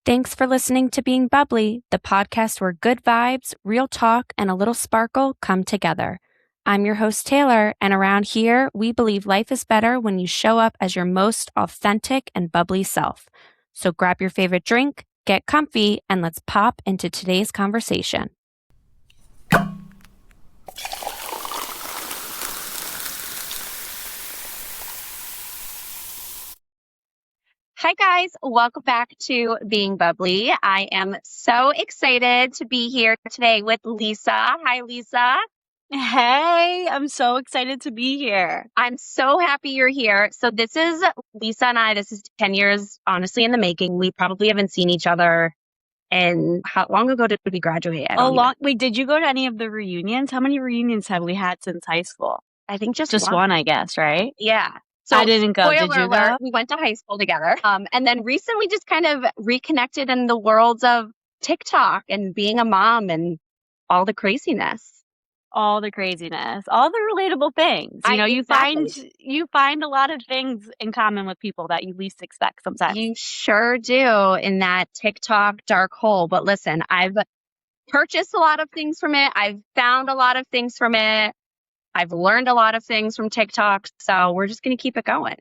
Thanks for listening to Being Bubbly, the podcast where good vibes, real talk, and a little sparkle come together. I'm your host, Taylor, and around here, we believe life is better when you show up as your most authentic and bubbly self. So grab your favorite drink, get comfy, and let's pop into today's conversation. Hi guys, welcome back to Being Bubbly. I am so excited to be here today with Lisa. Hi, Lisa. Hey, I'm so excited to be here. I'm so happy you're here. So this is Lisa and I. This is 10 years, honestly, in the making. We probably haven't seen each other. And how long ago did we graduate? Wait, did you go to any of the reunions? How many reunions have we had since high school? I think just one, I guess, right? Yeah. So I didn't go. Did you go? We went to high school together. And then recently just kind of reconnected in the worlds of TikTok and being a mom and all the craziness. All the craziness, all the relatable things. You find a lot of things in common with people that you least expect sometimes. You sure do in that TikTok dark hole. But listen, I've purchased a lot of things from it. I've found a lot of things from it. I've learned a lot of things from TikTok. So we're just going to keep it going.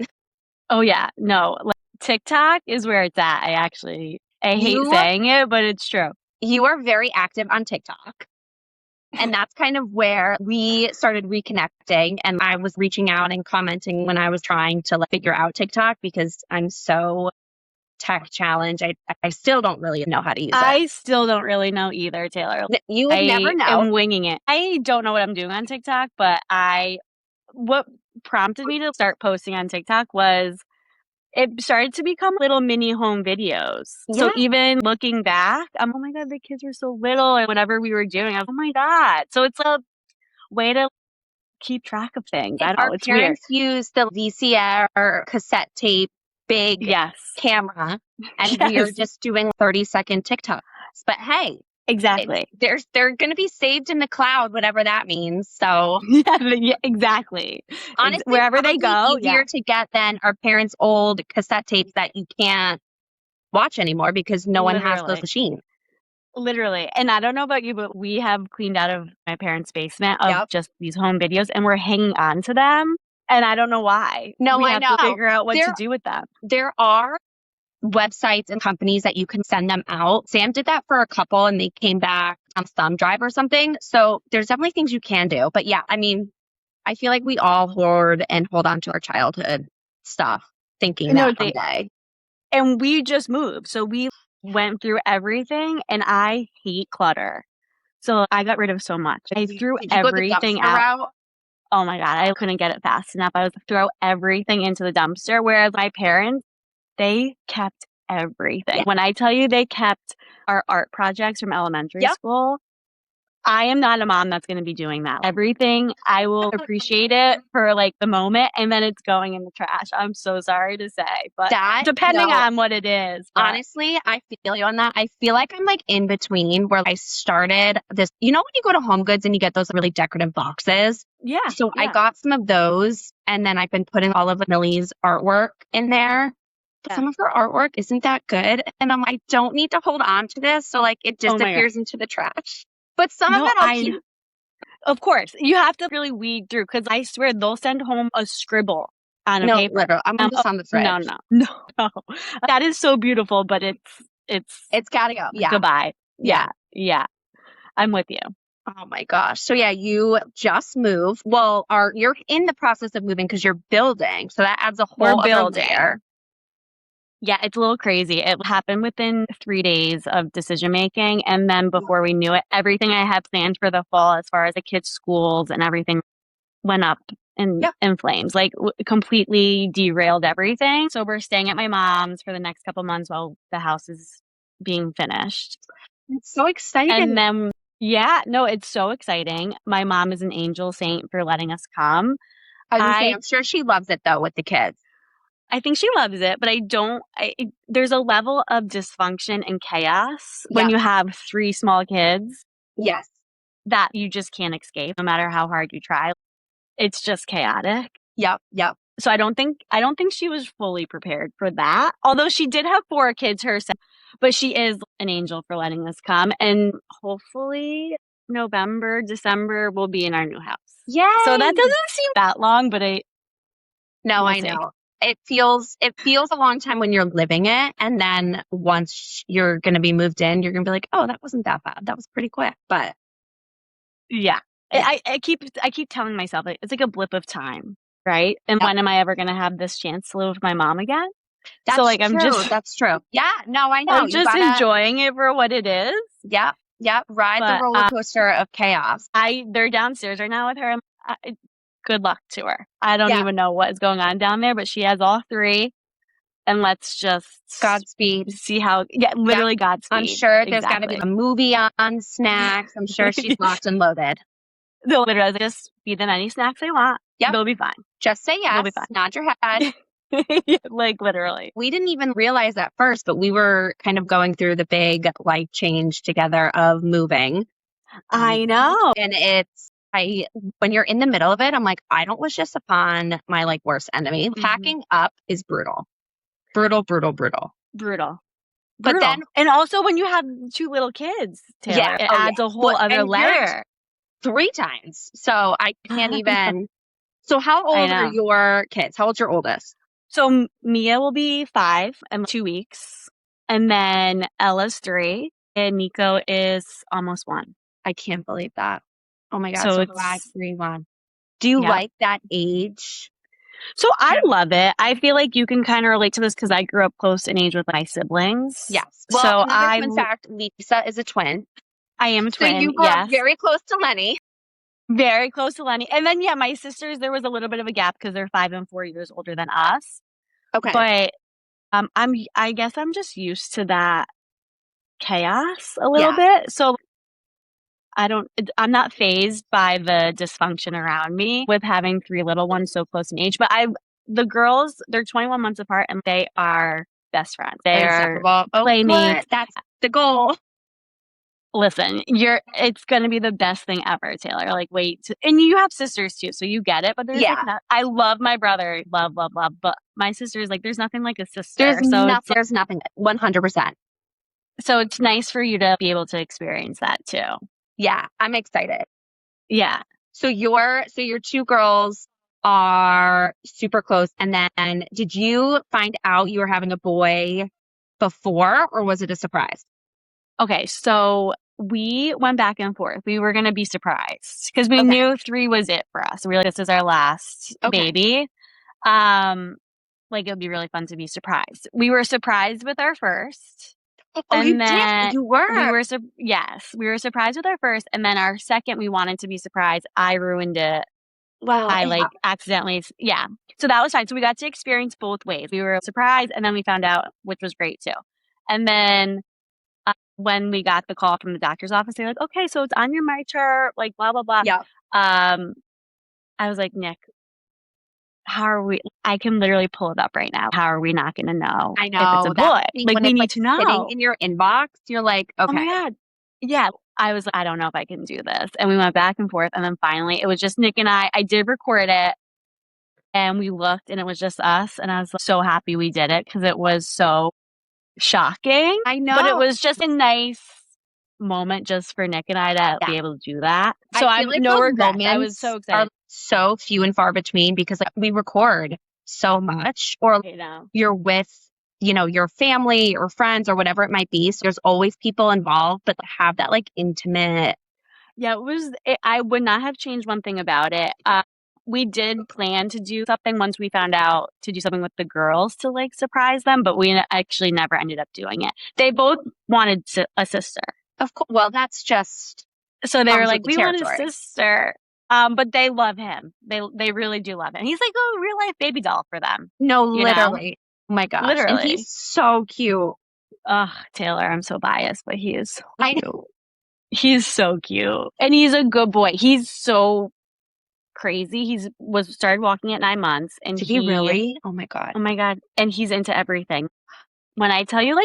Oh, yeah. No, TikTok is where it's at. I hate saying it, but it's true. You are very active on TikTok. And that's kind of where we started reconnecting. And I was reaching out and commenting when I was trying to figure out TikTok because I'm so tech challenged. I still don't really know how to use it. I still don't really know either, Taylor. You would never know. I'm winging it. I don't know what I'm doing on TikTok, but what prompted me to start posting on TikTok was it started to become little mini home videos. Yeah. So even looking back, I'm, oh my God, the kids were so little and whatever we were doing, I was, oh my God. So it's a way to keep track of things. I don't know, it's parents weird. use the VCR or cassette tape, big camera, and we are just doing 30-second TikToks. But hey, exactly. They're going to be saved in the cloud, whatever that means. So yeah, exactly. Honestly, wherever they go, easier to get than our parents' old cassette tapes that you can't watch anymore because no one has those machines. Literally. And I don't know about you, but we have cleaned out of my parents' basement of just these home videos and we're hanging on to them. And I don't know why. No, we I have know. to figure out what to do with them. There are websites and companies that you can send them out. Sam did that for a couple and they came back on thumb drive or something. So there's definitely things you can do. But yeah, I mean, I feel like we all hoard and hold on to our childhood stuff thinking that someday. And we just moved. So we went through everything and I hate clutter. So I got rid of so much. I threw everything out. Oh my God, I couldn't get it fast enough. I was throw everything into the dumpster. Whereas my parents, they kept everything. Yeah. When I tell you they kept our art projects from elementary school, I am not a mom that's going to be doing that. Everything, I will appreciate it for the moment and then it's going in the trash. I'm so sorry to say, but depending on what it is. But. Honestly, I feel you on that. I feel like I'm in between where I started this, when you go to Home Goods and you get those really decorative boxes? Yeah. So I got some of those and then I've been putting all of Millie's artwork in there. But some of her artwork isn't that good. And I don't need to hold on to this. So it disappears into the trash. But some of it I'll keep. Of course. You have to really weed through because I swear they'll send home a scribble on a paper. Literally, I'm just on the fridge. No. That is so beautiful, but it's gotta go. Yeah. Goodbye. Yeah. I'm with you. Oh my gosh. So you just moved. Well, you're in the process of moving because you're building. So that adds a whole other layer. Yeah, it's a little crazy. It happened within 3 days of decision making. And then before we knew it, everything I had planned for the fall as far as the kids' schools and everything went up in flames, completely derailed everything. So we're staying at my mom's for the next couple months while the house is being finished. It's so exciting. And then, it's so exciting. My mom is an angel saint for letting us come. I'm sure she loves it though with the kids. I think she loves it, but there's a level of dysfunction and chaos when you have 3 small kids. Yes. That you just can't escape no matter how hard you try. It's just chaotic. Yep. So I don't think she was fully prepared for that. Although she did have 4 kids herself, but she is an angel for letting us come. And hopefully November, December we'll be in our new house. Yay! So that doesn't seem that long, but No, we'll I know. It feels a long time when you're living it, and then once you're going to be moved in, you're going to be like, "Oh, that wasn't that bad. That was pretty quick." But yeah. I keep telling myself it's like a blip of time, right? And when am I ever going to have this chance to live with my mom again? That's so like true. That's true. Yeah, no, I know. I'm just enjoying it for what it is. Yep. Ride the roller coaster of chaos. They're downstairs right now with her. Good luck to her. I don't even know what is going on down there, but she has all 3. And let's just Godspeed. See how, literally Godspeed. I'm sure there's got to be a movie on, snacks. I'm sure she's locked and loaded. They'll literally just feed them any snacks they want. Yep. They'll be fine. Just say yes. They'll be fine. Nod your head. Like literally. We didn't even realize at first, but we were kind of going through the big life change together of moving. I know. And when you're in the middle of it, I'm like, I don't wish this upon my like worst enemy. Mm-hmm. Packing up is brutal. Brutal. But then, and also when you have 2 little kids, Taylor, it adds a whole other layer. 3 times. So I can't even. So how old are your kids? How old's your oldest? So Mia will be 5 in 2 weeks. And then Ella's 3 and Nico is almost 1. I can't believe that. Oh my God. So 5, 3, 1. Do you like that age? So I love it. I feel like you can kind of relate to this because I grew up close in age with my siblings. Yes. Well, in fact, Lisa is a twin. I am a twin. So you grew up very close to Lenny. Very close to Lenny. And then, my sisters, there was a little bit of a gap because they're 5 and 4 years older than us. Okay. But I guess I'm just used to that chaos a little bit. So I'm not fazed by the dysfunction around me with having 3 little ones so close in age. But the girls, they're 21 months apart and they are best friends. They're playmates. That's the goal. Listen, it's going to be the best thing ever, Taylor. Like, and you have sisters too, so you get it. But there's I love my brother, love. But my sister's like, there's nothing like a sister. There's nothing, 100%. So it's nice for you to be able to experience that too. Yeah, I'm excited. Yeah. So your 2 girls are super close. And then did you find out you were having a boy before, or was it a surprise? Okay, so we went back and forth. We were going to be surprised because we knew 3 was it for us. We were like, this is our last baby. Like, it would be really fun to be surprised. We were surprised with our first. Oh, you did? You were? Yes, we were surprised with our first. And then our second, we wanted to be surprised. I ruined it. Wow. I accidentally. Yeah. So that was fine. So we got to experience both ways. We were surprised and then we found out, which was great too. And then when we got the call from the doctor's office, they're like, okay, so it's on your MyChart, like blah, blah, blah. Yeah. I was like, Nick, how are we? I can literally pull it up right now. How are we not going to know? I know. If it's a boy. Like, we need to know. Sitting in your inbox, you're like, okay. Oh my God. Yeah. I was like, I don't know if I can do this. And we went back and forth. And then finally, it was just Nick and I. I did record it. And we looked and it was just us. And I was so happy we did it because it was so shocking. I know. But it was just a nice moment just for Nick and I to be able to do that. So I have no regrets. I was so excited. So few and far between because we record so much, or you're with, your family or friends or whatever it might be. So there's always people involved, but have that like intimate. Yeah, I would not have changed one thing about it. We did plan to do something once we found out to do something with the girls to like surprise them, but we actually never ended up doing it. They both wanted a sister. Of course. Well, that's just. So they were like, we want a sister. But they love him. They really do love him. He's like a real life baby doll for them. No, literally. Oh my gosh. Literally. And he's so cute. Ugh, Taylor, I'm so biased, but he is so cute. He's so cute. And he's a good boy. He's so crazy. He started walking at 9 months. And Did he really? Oh my God. Oh my God. And he's into everything. When I tell you,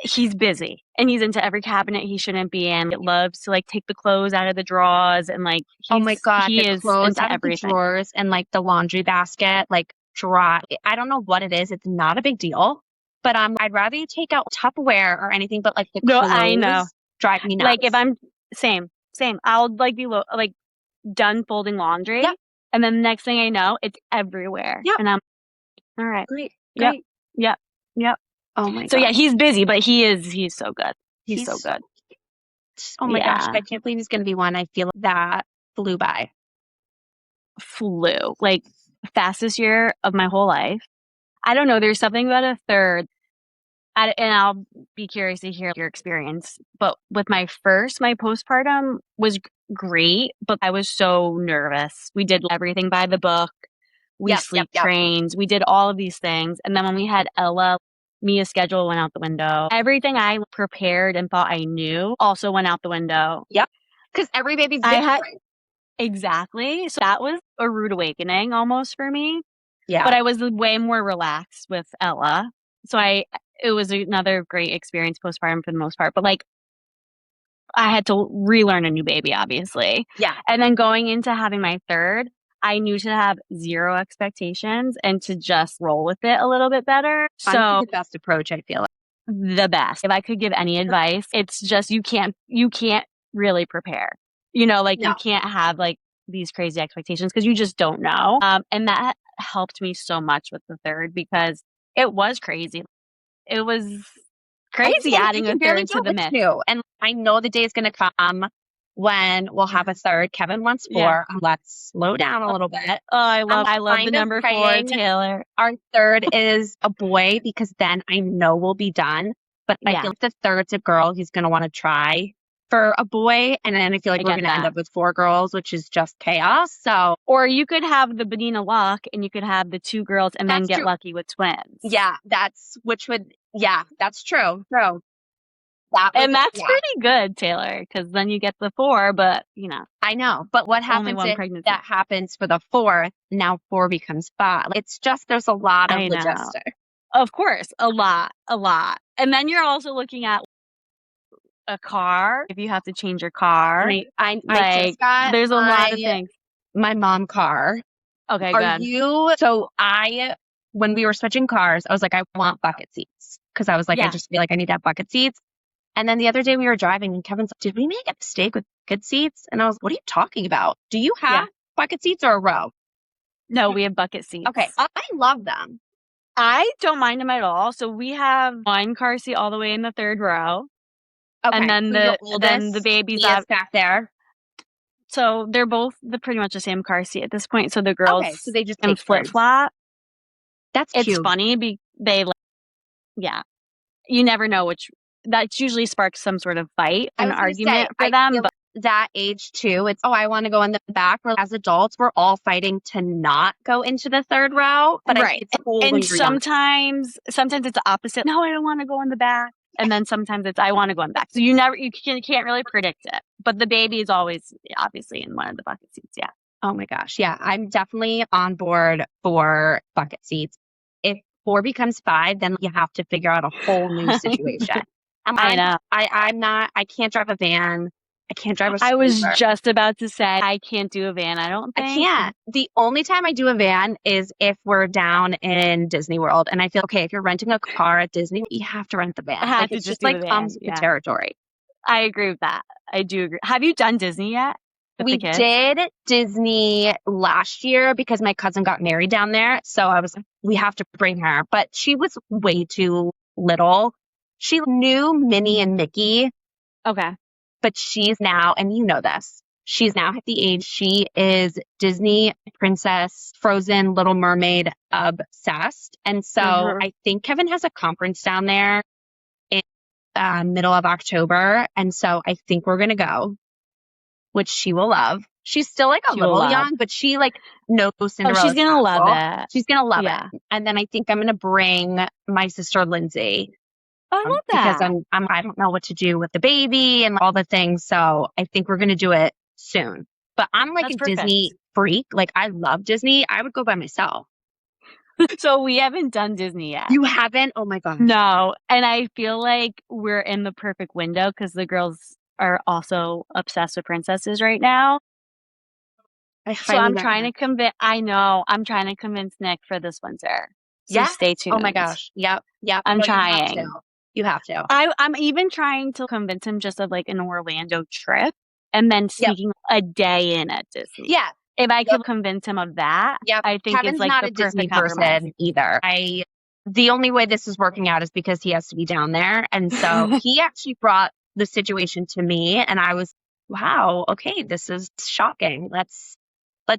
he's busy and he's into every cabinet he shouldn't be in. He loves to like take the clothes out of the drawers and like oh my God, he the is clothes into out of the everything. drawers and like the laundry basket, like dry. I don't know what it is. It's not a big deal, but I'd rather you take out Tupperware or anything, but like the No, clothes I know. drive me nuts. Like if I'm same. I'll like be like done folding laundry, Yep. and then the next thing I know, it's everywhere. Yep. And I'm all right. Great. Yep. Oh my God. So yeah, he's busy, but he's so good. He's so good. Oh my gosh, I can't believe he's going to be one. I feel that flew by. Like fastest year of my whole life. I don't know. There's something about a third. And I'll be curious to hear your experience. But with my postpartum was great, but I was so nervous. We did everything by the book. We sleep trained. We did all of these things. And then when we had Ella, Mia's schedule went out the window. Everything I prepared and thought I knew also went out the window. Yep. Because every baby's different. Exactly. So that was a rude awakening almost for me. Yeah. But I was way more relaxed with Ella. So it was another great experience postpartum for the most part. But like I had to relearn a new baby, obviously. Yeah. And then going into having my third, I knew to have zero expectations and to just roll with it a little bit better. So the best approach, I feel like. The best. If I could give any advice, it's just you can't really prepare. You can't have like these crazy expectations because you just don't know. And that helped me so much with the third because it was crazy. It was crazy adding a third to the mix. And I know the day is going to come when we'll have a third. Kevin wants 4. Yeah. Let's slow down a little bit. Oh, I love the number 4, Taylor. Our third is a boy because then I know we'll be done. But I feel like the third's a girl who's going to want to try for a boy. And then I feel like we're going to end up with 4 girls, which is just chaos. So, or you could have the Benina luck and you could have the 2 girls and then get lucky with twins. Yeah, that's true. That's pretty good, Taylor, because then you get the 4, but I know. But what happens if that happens for the 4th? Now 4 becomes 5. It's just, there's a lot of logistics. Of course, a lot. And then you're also looking at a car. If you have to change your car, I just got there's a lot of things. My mom car. Okay, good. So when we were switching cars, I was like, I want bucket seats because I was like, I just feel like I need to have bucket seats. And then the other day we were driving and Kevin's like, did we make a mistake with bucket seats? And I was, what are you talking about? Do you have bucket seats or a row? No, we have bucket seats. Okay. I love them. I don't mind them at all. So we have one car seat all the way in the 3rd row. Okay. And then the baby's back there. So they're both pretty much the same car seat at this point. So the girls so they just can flip flop. That's cute. It's funny you never know that usually sparks some sort of fight, an argument for them. But that age too, it's, I want to go in the back. Where as adults, we're all fighting to not go into the 3rd row. But it's cool and sometimes it's the opposite. No, I don't want to go in the back. And then sometimes it's, I want to go in the back. So you can't really predict it. But the baby is always obviously in one of the bucket seats. Yeah. Oh my gosh. Yeah. I'm definitely on board for bucket seats. If 4 becomes 5, then you have to figure out a whole new situation. I know. I can't drive a van. I can't drive a scooter. I was just about to say, I can't do a van, I don't think. I can't. The only time I do a van is if we're down in Disney World. And I feel, okay, if you're renting a car at Disney, you have to rent the van. It's just comes with the territory. I agree with that. I do agree. Have you done Disney yet? We did Disney last year because my cousin got married down there. So I was like, we have to bring her. But she was way too little. She knew Minnie and Mickey. Okay. But she's now, and you know this, she's now at the age, she is Disney princess, Frozen, Little Mermaid obsessed. And so I think Kevin has a conference down there in middle of October. And so I think we're going to go, which she will love. She's still like a little young, but she like knows Cinderella. She's going to love it. She's going to love it. And then I think I'm going to bring my sister Lindsay. I love that. Because I don't know what to do with the baby and all the things. So I think we're going to do it soon. But I'm like a Disney freak. Like I love Disney. I would go by myself. So we haven't done Disney yet. You haven't? Oh my gosh. No. And I feel like we're in the perfect window because the girls are also obsessed with princesses right now. So I'm trying to convince, I'm trying to convince Nick for this winter. So stay tuned. Oh my gosh. Yep. I'm trying. You have to. I'm even trying to convince him just of like an Orlando trip and then sneaking a day in at Disney. Yeah. If I could convince him of that, I think Kevin's it's like not the a Disney perfect person either. The only way this is working out is because he has to be down there. And so he actually brought the situation to me and I was, wow, okay, this is shocking. Let's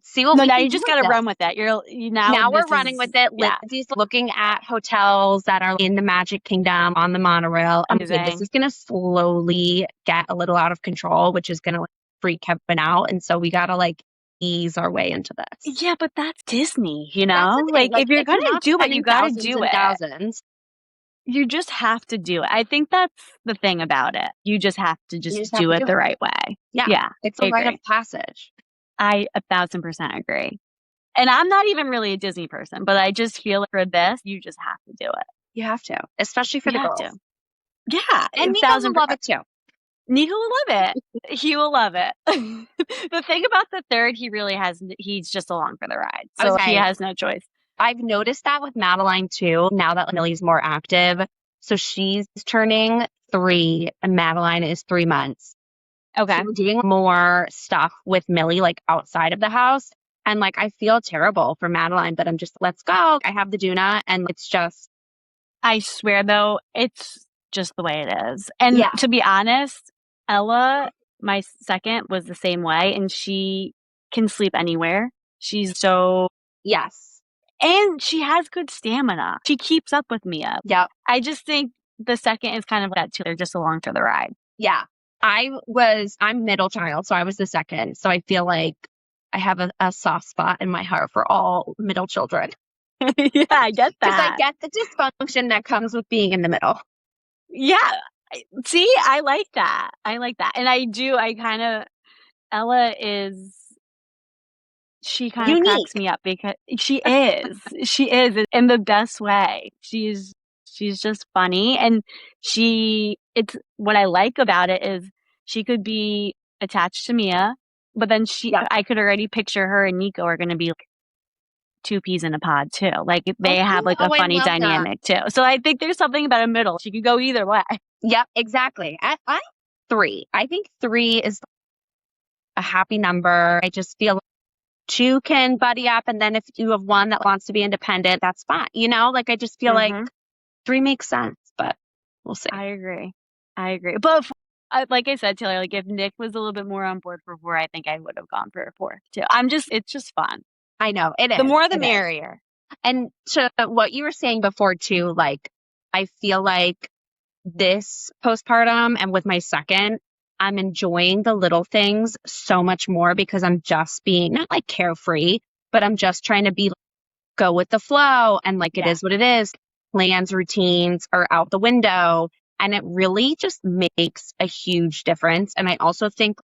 see what we can do. Now you just got to run with that. Now we're running with it. Yeah. Lindsay's looking at hotels that are in the Magic Kingdom on the monorail. This is going to slowly get a little out of control, which is going to freak Kevin out. And so we got to ease our way into this. Yeah, but that's Disney, Like if you're going to do it, you got to do it. Thousands. You just have to do it. I think that's the thing about it. You just have to do it the right way. Yeah. It's a rite of passage. I 1,000% agree. And I'm not even really a Disney person, but I just feel like for this, you just have to do it. You have to, especially for the girls. Yeah. And Nico will love it too. Nico will love it. He will love it. The thing about the third, he's just along for the ride. So he has no choice. I've noticed that with Madeline too, now that Millie's more active. So she's turning 3 and Madeline is 3 months. Okay. So we're doing more stuff with Millie, outside of the house. And I feel terrible for Madeline, but I'm just, let's go. I have the Doona and it's just. I swear though, it's just the way it is. And to be honest, Ella, my second, was the same way. And she can sleep anywhere. She's so. Yes. And she has good stamina. She keeps up with Mia. Yep. I just think the second is kind of that too. They're just along for the ride. Yeah. I'm middle child, so I was the second. So I feel like I have a soft spot in my heart for all middle children. Yeah, I get that. Because I get the dysfunction that comes with being in the middle. Yeah. See, I like that. And Ella is, she kind of cracks me up because she is in the best way. She's just funny. And what I like about it is she could be attached to Mia, but then I could already picture her and Nico are going to be two peas in a pod too. They have a funny dynamic too. So I think there's something about a middle. She could go either way. Yep, exactly. I 3. I think 3 is a happy number. I just feel 2 can buddy up, and then if you have one that wants to be independent, that's fine. I just feel like 3 makes sense, but we'll see. I agree. But like I said, Taylor, if Nick was a little bit more on board for 4, I think I would have gone for a 4 too. It's just fun. I know it is. The more the merrier. And to what you were saying before too, I feel like this postpartum and with my second, I'm enjoying the little things so much more because I'm just being not carefree, but I'm just trying to go with the flow and it is what it is. Plans, routines are out the window and it really just makes a huge difference. And I also think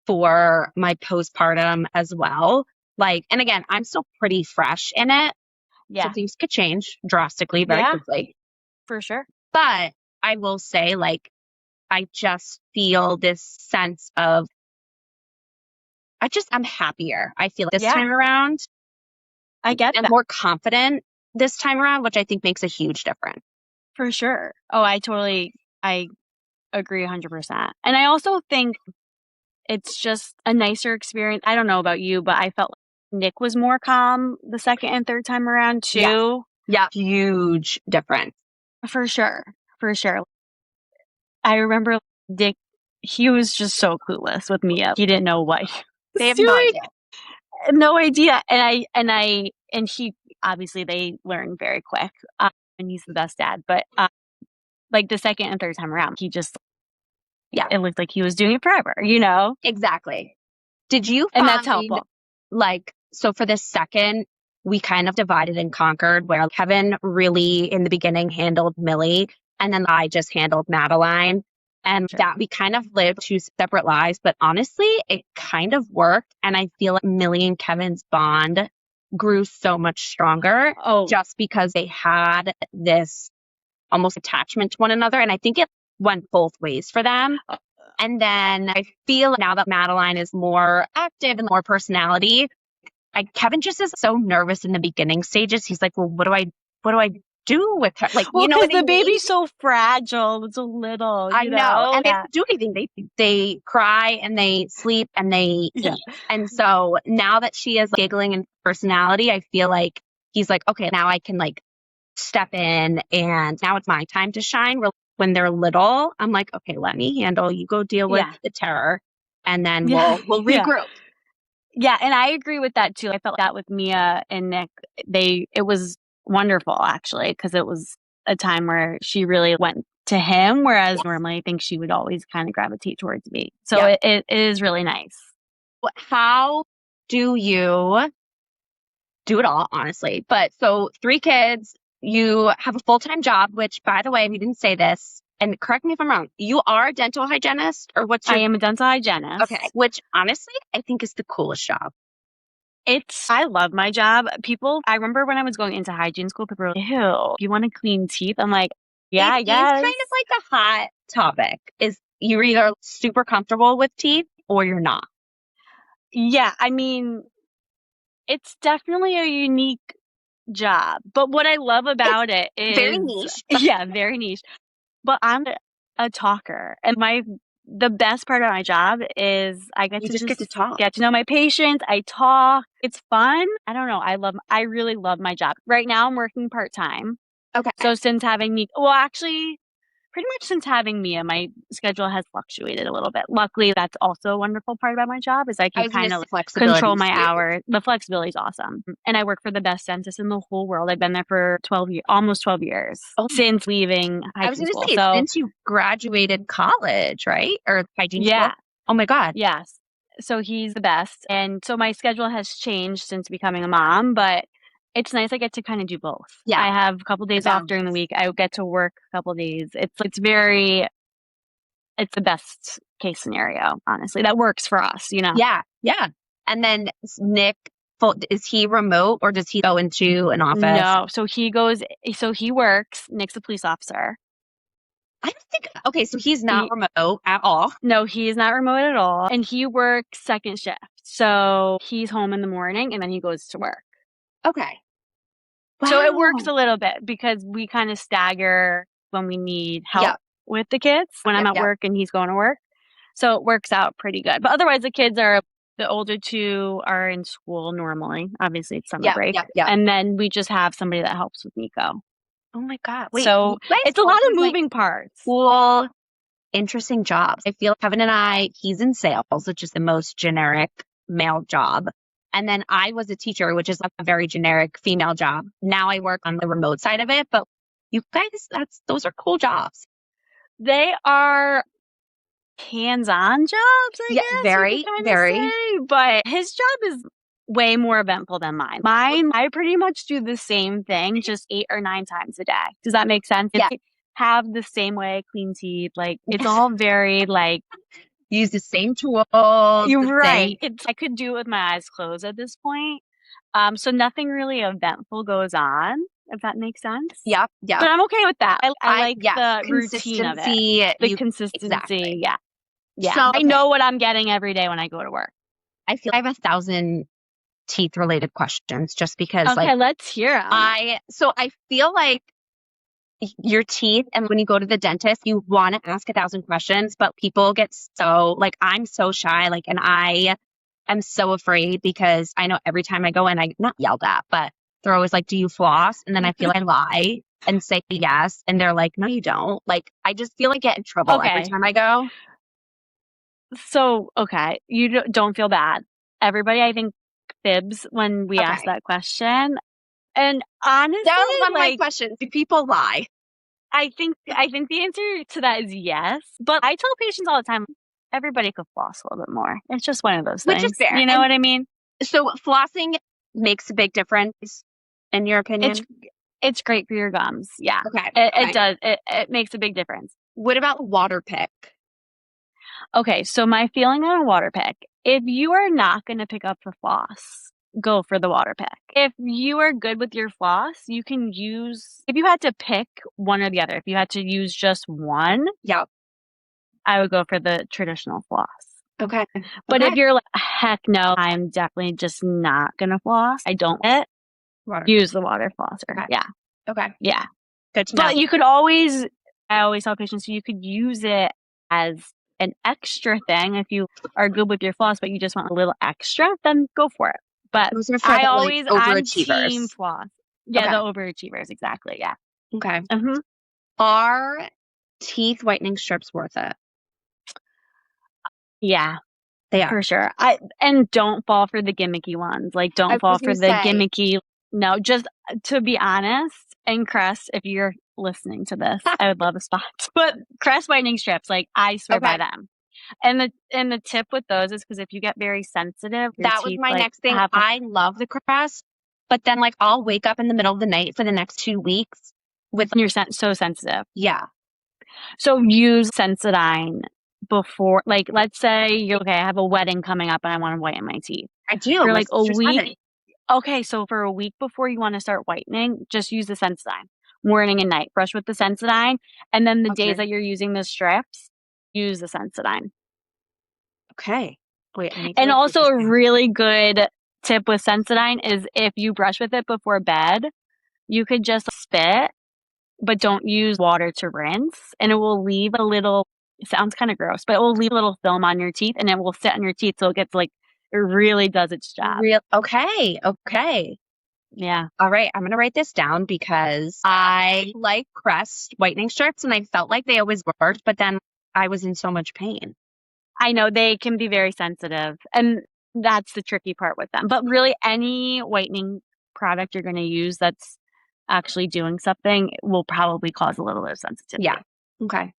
for my postpartum as well, and again, I'm still pretty fresh in it. Yeah. So things could change drastically very quickly. For sure. But I will say I just feel this sense of, I'm happier. I feel this time around. I get that. I'm more confident this time around, which I think makes a huge difference. For sure. Oh, I agree 100%. And I also think it's just a nicer experience. I don't know about you, but I felt like Nick was more calm the second and third time around too. Yeah. Huge difference. For sure. I remember Dick, he was just so clueless with Mia. He didn't know what they have no idea. No idea. And he obviously they learn very quick. And he's the best dad. But the second and third time around, he just it looked like he was doing it forever, Exactly. Did you find, and that's helpful. So for the second, we kind of divided and conquered where Kevin really in the beginning handled Millie and then I just handled Madeline. And that we kind of lived 2 separate lives. But honestly, it kind of worked. And I feel like Millie and Kevin's bond grew so much stronger Oh, just because they had this almost attachment to one another. And I think it went both ways for them. And then I feel now that Madeline is more active and more personality, Kevin just is so nervous in the beginning stages. He's like, well, what do I do with her? Like, well, you know because what I the mean? baby's so fragile. It's so little. I know. And they Yeah. don't do anything. They cry and they sleep and they eat. And so now that she is giggling and personality, I feel like he's like, okay, now I can like step in and now it's my time to shine. When they're little, I'm like, okay, let me handle. You go deal with the terror and then we'll regroup. Yeah, and I agree with that too. I felt that with Mia and Nick. It was wonderful actually, because it was a time where she really went to him, whereas normally I think she would always kind of gravitate towards me. So it is really nice. How do you do it all, honestly? But so 3 kids, you have a full-time job, which by the way, we didn't say this, and correct me if I'm wrong, you are a dental hygienist or what's your... I am a dental hygienist. Okay, which honestly, I think is the coolest job. I love my job. I remember when I was going into hygiene school, people were like, ew, you want to clean teeth? I'm like, yeah, I guess. It's kind of like a hot topic. Is you're either super comfortable with teeth or you're not. Yeah, I mean, it's definitely a unique job. But what I love about it is very niche. Yeah, very niche. But I'm a talker, and the best part of my job is I get to talk, get to know my patients. I talk. It's fun. I don't know. I really love my job. Right now, I'm working part-time. Okay. So since having me, well, actually, pretty much since having Mia, my schedule has fluctuated a little bit. Luckily, that's also a wonderful part about my job is I can kind of control my hours. The flexibility is awesome. And I work for the best dentist in the whole world. I've been there for 12 years, almost 12 years since leaving hygiene school. Since you graduated college, right? Or hygiene school? Oh my God. Yes. So he's the best. And so my schedule has changed since becoming a mom, but it's nice I get to kind of do both. Yeah. I have a couple days off during the week. I get to work a couple days. It's the best case scenario, honestly. That works for us, you know? Yeah. Yeah. And then Nick, is he remote or does he go into an office? No. So he works. Nick's a police officer. I don't think, okay, so he's not remote at all. No, he's not remote at all. And he works second shift. So he's home in the morning and then he goes to work. Okay. Wow. So it works a little bit because we kind of stagger when we need help with the kids when I'm at work and he's going to work. So it works out pretty good. But otherwise, the older 2 are in school normally. Obviously, it's summer break. And then we just have somebody that helps with Nico. Oh my God. Wait, so it's a lot of moving parts. Cool, interesting jobs. I feel Kevin and he's in sales, which is the most generic male job. And then I was a teacher, which is a very generic female job. Now I work on the remote side of it, but you guys, those are cool jobs. They are hands-on jobs, I guess. Very. But his job is way more eventful than mine. I pretty much do the same thing, just 8 or 9 times a day. Does that make sense? Yeah. Have the same way, clean teeth. Like, it's all very, like... Use the same tools. You're right. I could do it with my eyes closed at this point. So nothing really eventful goes on, if that makes sense. Yeah. But I'm okay with that. I like the routine of it. The consistency. Exactly. Yeah. So, I know what I'm getting every day when I go to work. I feel I have 1,000 teeth related questions just because. Okay, let's hear them. I feel like your teeth, and when you go to the dentist, you want to ask 1,000 questions, but people get so I'm so shy, and I am so afraid because I know every time I go in, I not yelled at, but they're always like, "Do you floss?" And then I feel I lie and say yes, and they're like, "No, you don't." I just feel like I get in trouble every time I go. So, okay, you don't feel bad. Everybody, I think, fibs when we ask that question. And honestly, that was one of my questions. Do people lie? I think the answer to that is yes. But I tell patients all the time, everybody could floss a little bit more. It's just one of those things. Which is fair. You know what I mean? So flossing makes a big difference, in your opinion? It's great for your gums. Yeah. Okay. It does. It makes a big difference. What about water pick? Okay, so my feeling on a water pick, if you are not going to pick up the floss, go for the water pick. If you are good with your floss, you can use, if you had to pick one or the other, if you had to use just one, Yeah. I would go for the traditional floss. Okay. But if you're like, heck no, I'm definitely just not going to floss, I don't use the water flosser. Okay. Yeah. Okay. Yeah. Good to know. But you could always, I always tell patients, you could use it as an extra thing. If you are good with your floss, but you just want a little extra, then go for it. But Those are for I the, always, like, I'm overachievers. team floss. Yeah, Okay. the overachievers, exactly. Yeah. Okay. Mm-hmm. Are teeth whitening strips worth it? Yeah, They are. for sure. And don't fall for the gimmicky ones. Like, don't fall for the gimmicky. No, just to be honest, and Crest, if you're listening to this, I would love a spot. But Crest whitening strips, like, I swear by them. And the tip with those is because if you get very sensitive, your that was teeth, my like, next thing. have I love the Crest, but then like I'll wake up in the middle of the night for the next 2 weeks with you're so sensitive. yeah. So use Sensodyne before, like, let's say you're okay, I have a wedding coming up and I want to whiten my teeth. I do. For My like a sister's week. wedding. Okay, so for a week before you want to start whitening, just use the Sensodyne. Morning and night. Brush with the Sensodyne. And then the days that you're using the strips, use the Sensodyne. Okay. Wait, I need to And write also this a down. really good tip with Sensodyne is if you brush with it before bed, you could just spit, but don't use water to rinse. And it will leave a little, it sounds kind of gross, but it will leave a little film on your teeth and it will sit on your teeth. So it gets like, it really does its job. Okay. Okay. Yeah. All right. I'm going to write this down because I like Crest whitening strips and I felt like they always worked, but then I was in so much pain. I know they can be very sensitive and that's the tricky part with them. But really any whitening product you're going to use that's actually doing something will probably cause a little bit of sensitivity. Yeah. Okay.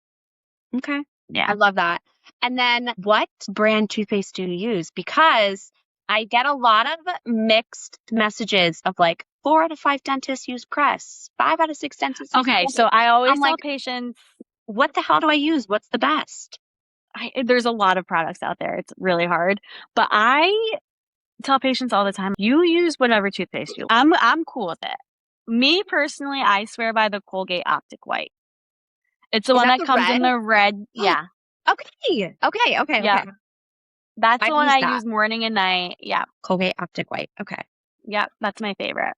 Okay. Yeah. I love that. And then what brand toothpaste do you use? Because I get a lot of mixed messages of like 4 out of 5 dentists use Crest, 5 out of 6 dentists use Okay, Crest. so I always tell like, patients, what the hell do I use? What's the best? there's a lot of products out there. It's really hard. But I tell patients all the time, you use whatever toothpaste you like. I'm cool with it. Me personally, I swear by the Colgate Optic White. It's the one that comes in the red. Yeah. Okay. Yeah. That's the one I use morning and night. Yeah. Colgate Optic White. Okay. Yeah, that's my favorite.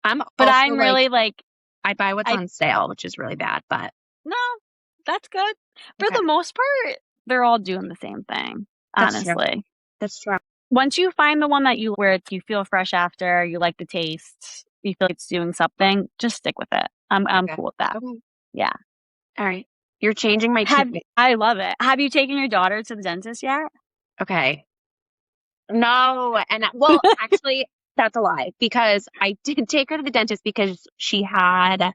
But I'm really like I buy what's on sale, which is really bad, but no, that's good. For the most part, they're all doing the same thing. Honestly. That's true. Once you find the one that you feel fresh after, you like the taste, you feel like it's doing something, just stick with it. I'm cool with that. Okay. Yeah. All right. You're changing my teeth. I love it. Have you taken your daughter to the dentist yet? Okay. No. And well, actually, that's a lie because I did take her to the dentist because she had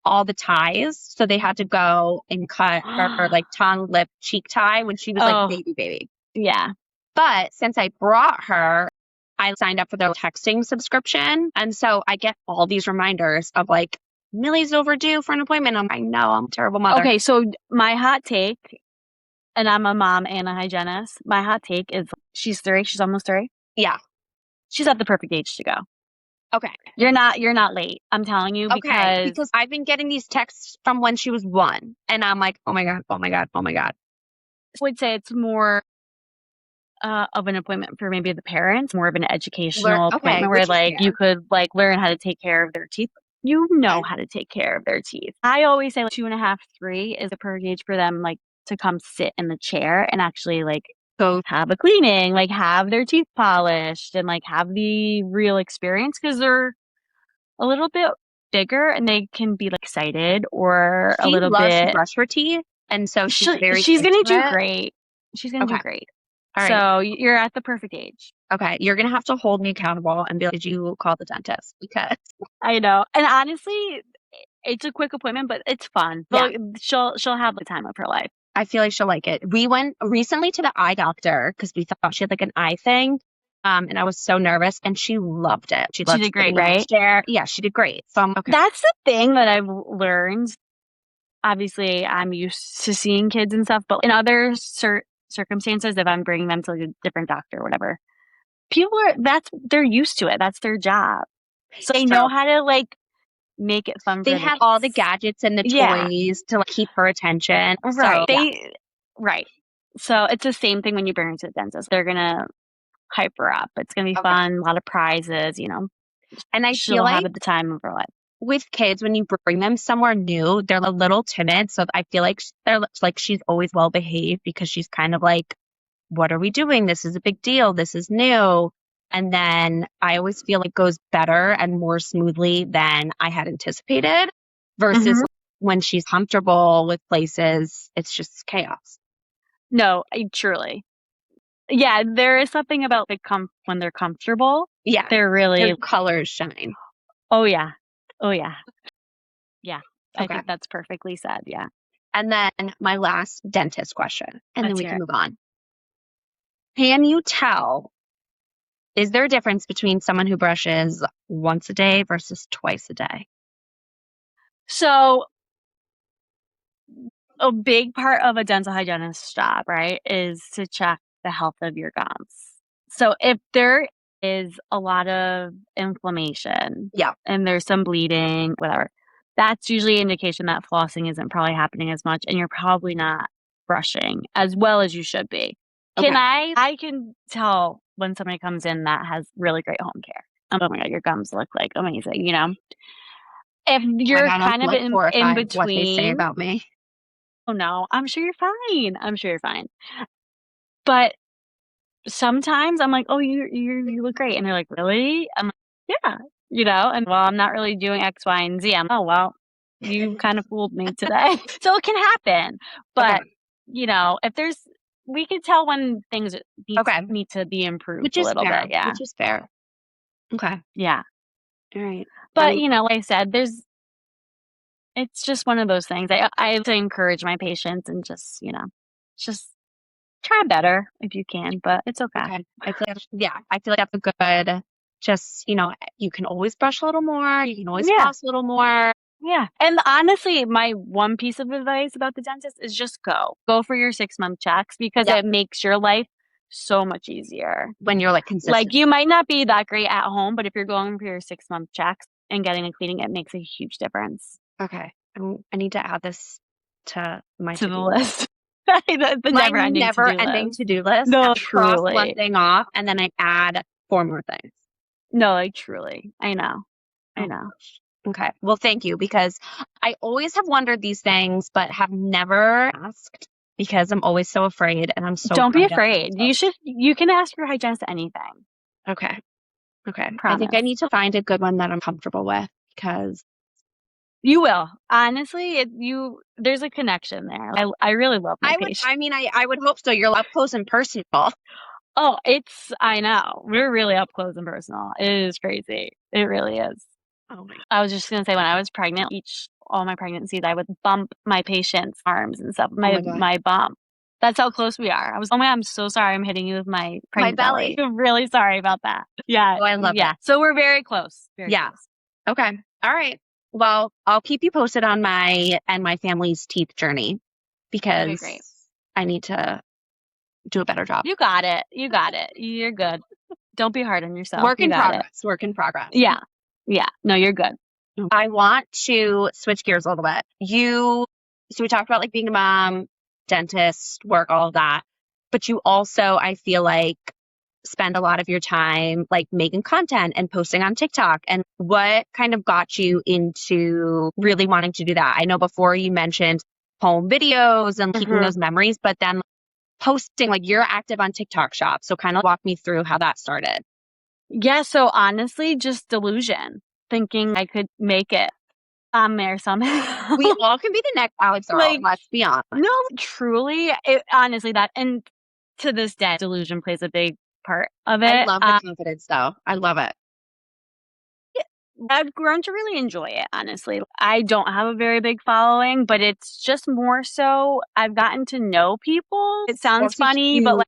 all the ties. So they had to go and cut her like tongue, lip, cheek tie when she was like baby. Yeah. But since I brought her, I signed up for their texting subscription. And so I get all these reminders of like, Millie's overdue for an appointment. I know I'm a terrible mother. Okay, so my hot take, and I'm a mom and a hygienist, my hot take is she's 3. She's almost 3. Yeah. She's at the perfect age to go. Okay. You're not late. I'm telling you because I've been getting these texts from when she was 1. And I'm like, oh my God. I would say it's more of an appointment for maybe the parents, more of an educational appointment where like you could like learn how to take care of their teeth. You know how to take care of their teeth. I always say like 2.5, 3 is the perfect age for them like to come sit in the chair and actually like go have a cleaning, like have their teeth polished and like have the real experience because they're a little bit bigger and they can be like excited or a little bit. To brush her teeth, and so she's gonna do great. She's gonna do great. All right. So you're at the perfect age. Okay. You're going to have to hold me accountable and be like, did you call the dentist? Because I know. And honestly, it's a quick appointment, but it's fun. Yeah. She'll have the time of her life. I feel like she'll like it. We went recently to the eye doctor because we thought she had like an eye thing. And I was so nervous and she loved it. She did great, right? Yeah, she did great. So that's the thing that I've learned. Obviously, I'm used to seeing kids and stuff, but in other circumstances, if I'm bringing them to like a different doctor or whatever, they're used to it. That's their job. So they know how to like make it fun. They have all the gadgets and the toys to like, keep her attention. Right. So, right. So it's the same thing when you bring her to the dentist. They're going to hype her up. It's going to be fun. A lot of prizes, And I she'll feel have like at the time of her life. With kids, when you bring them somewhere new, they're a little timid. So I feel like she's always well behaved because she's kind of like, what are we doing? This is a big deal. This is new. And then I always feel like it goes better and more smoothly than I had anticipated versus when she's comfortable with places, it's just chaos. No, truly. Yeah, there is something about when they're comfortable. Yeah. Their colors shine. Oh, yeah. Yeah. I think that's perfectly said. Yeah. And then my last dentist question, and then we can move on. Can you tell, is there a difference between someone who brushes once a day versus twice a day? So a big part of a dental hygienist's job, right, is to check the health of your gums. So if there is a lot of inflammation and there's some bleeding, whatever, that's usually an indication that flossing isn't probably happening as much and you're probably not brushing as well as you should be. I can tell when somebody comes in that has really great home care. Oh my God, your gums look like amazing, If you're kind of in between. What they say about me. Oh no, I'm sure you're fine. But sometimes I'm like, oh, you look great. And they're like, really? I'm like, yeah, and well, I'm not really doing X, Y, and Z. I'm, oh, well, you kind of fooled me today. So it can happen. But, we can tell when things need to be improved a little bit. Yeah. Which is fair. Okay. Yeah. All right. But, like I said, it's just one of those things. I have to encourage my patients and just try better if you can, but it's okay. I feel like that's a good, just, you can always brush a little more. You can always floss a little more. Yeah. And honestly, my one piece of advice about the dentist is just go for your 6-month checks because it makes your life so much easier. When you're like consistent. Like you might not be that great at home, but if you're going for your 6-month checks and getting a cleaning, it makes a huge difference. Okay. I need to add this to my to-do list. the never-ending to-do list. No, I truly. cross one thing off, and then I add 4 more things. No, like truly. I know. I know. Okay. Well, thank you, because I always have wondered these things, but have never asked because I'm always so afraid, and I'm so. Don't be afraid. You can ask your hygienist anything. Okay. Promise. I think I need to find a good one that I'm comfortable with because. You will. Honestly, there's a connection there. I really love my patients. I would hope so. You're up close and personal. Oh, I know. We're really up close and personal. It is crazy. It really is. Oh my God. I was just going to say, when I was pregnant, all my pregnancies, I would bump my patient's arms and stuff. My bump. That's how close we are. I was, oh my God, I'm so sorry. I'm hitting you with my pregnant belly. I'm really sorry about that. Yeah. Oh, I love it. So we're very close. Very close. Okay. All right. Well, I'll keep you posted on my family's teeth journey because I need to do a better job. You got it. You're good. Don't be hard on yourself. Work in progress. Yeah. No, you're good. I want to switch gears a little bit. So we talked about like being a mom, dentist, work, all of that. But you also, I feel like, spend a lot of your time like making content and posting on TikTok. And what kind of got you into really wanting to do that? I know before you mentioned home videos and keeping those memories, but then posting, like you're active on TikTok Shop. So kind of walk me through how that started. Yeah. So honestly, just delusion, thinking I could make it on there somehow. We all can be the next Alex Earl, let's be honest. No, truly, honestly, that, and to this day, delusion plays a big part of it. I love the confidence though. I love it. I've grown to really enjoy it, honestly. I don't have a very big following, but it's just more so I've gotten to know people. It sounds funny, but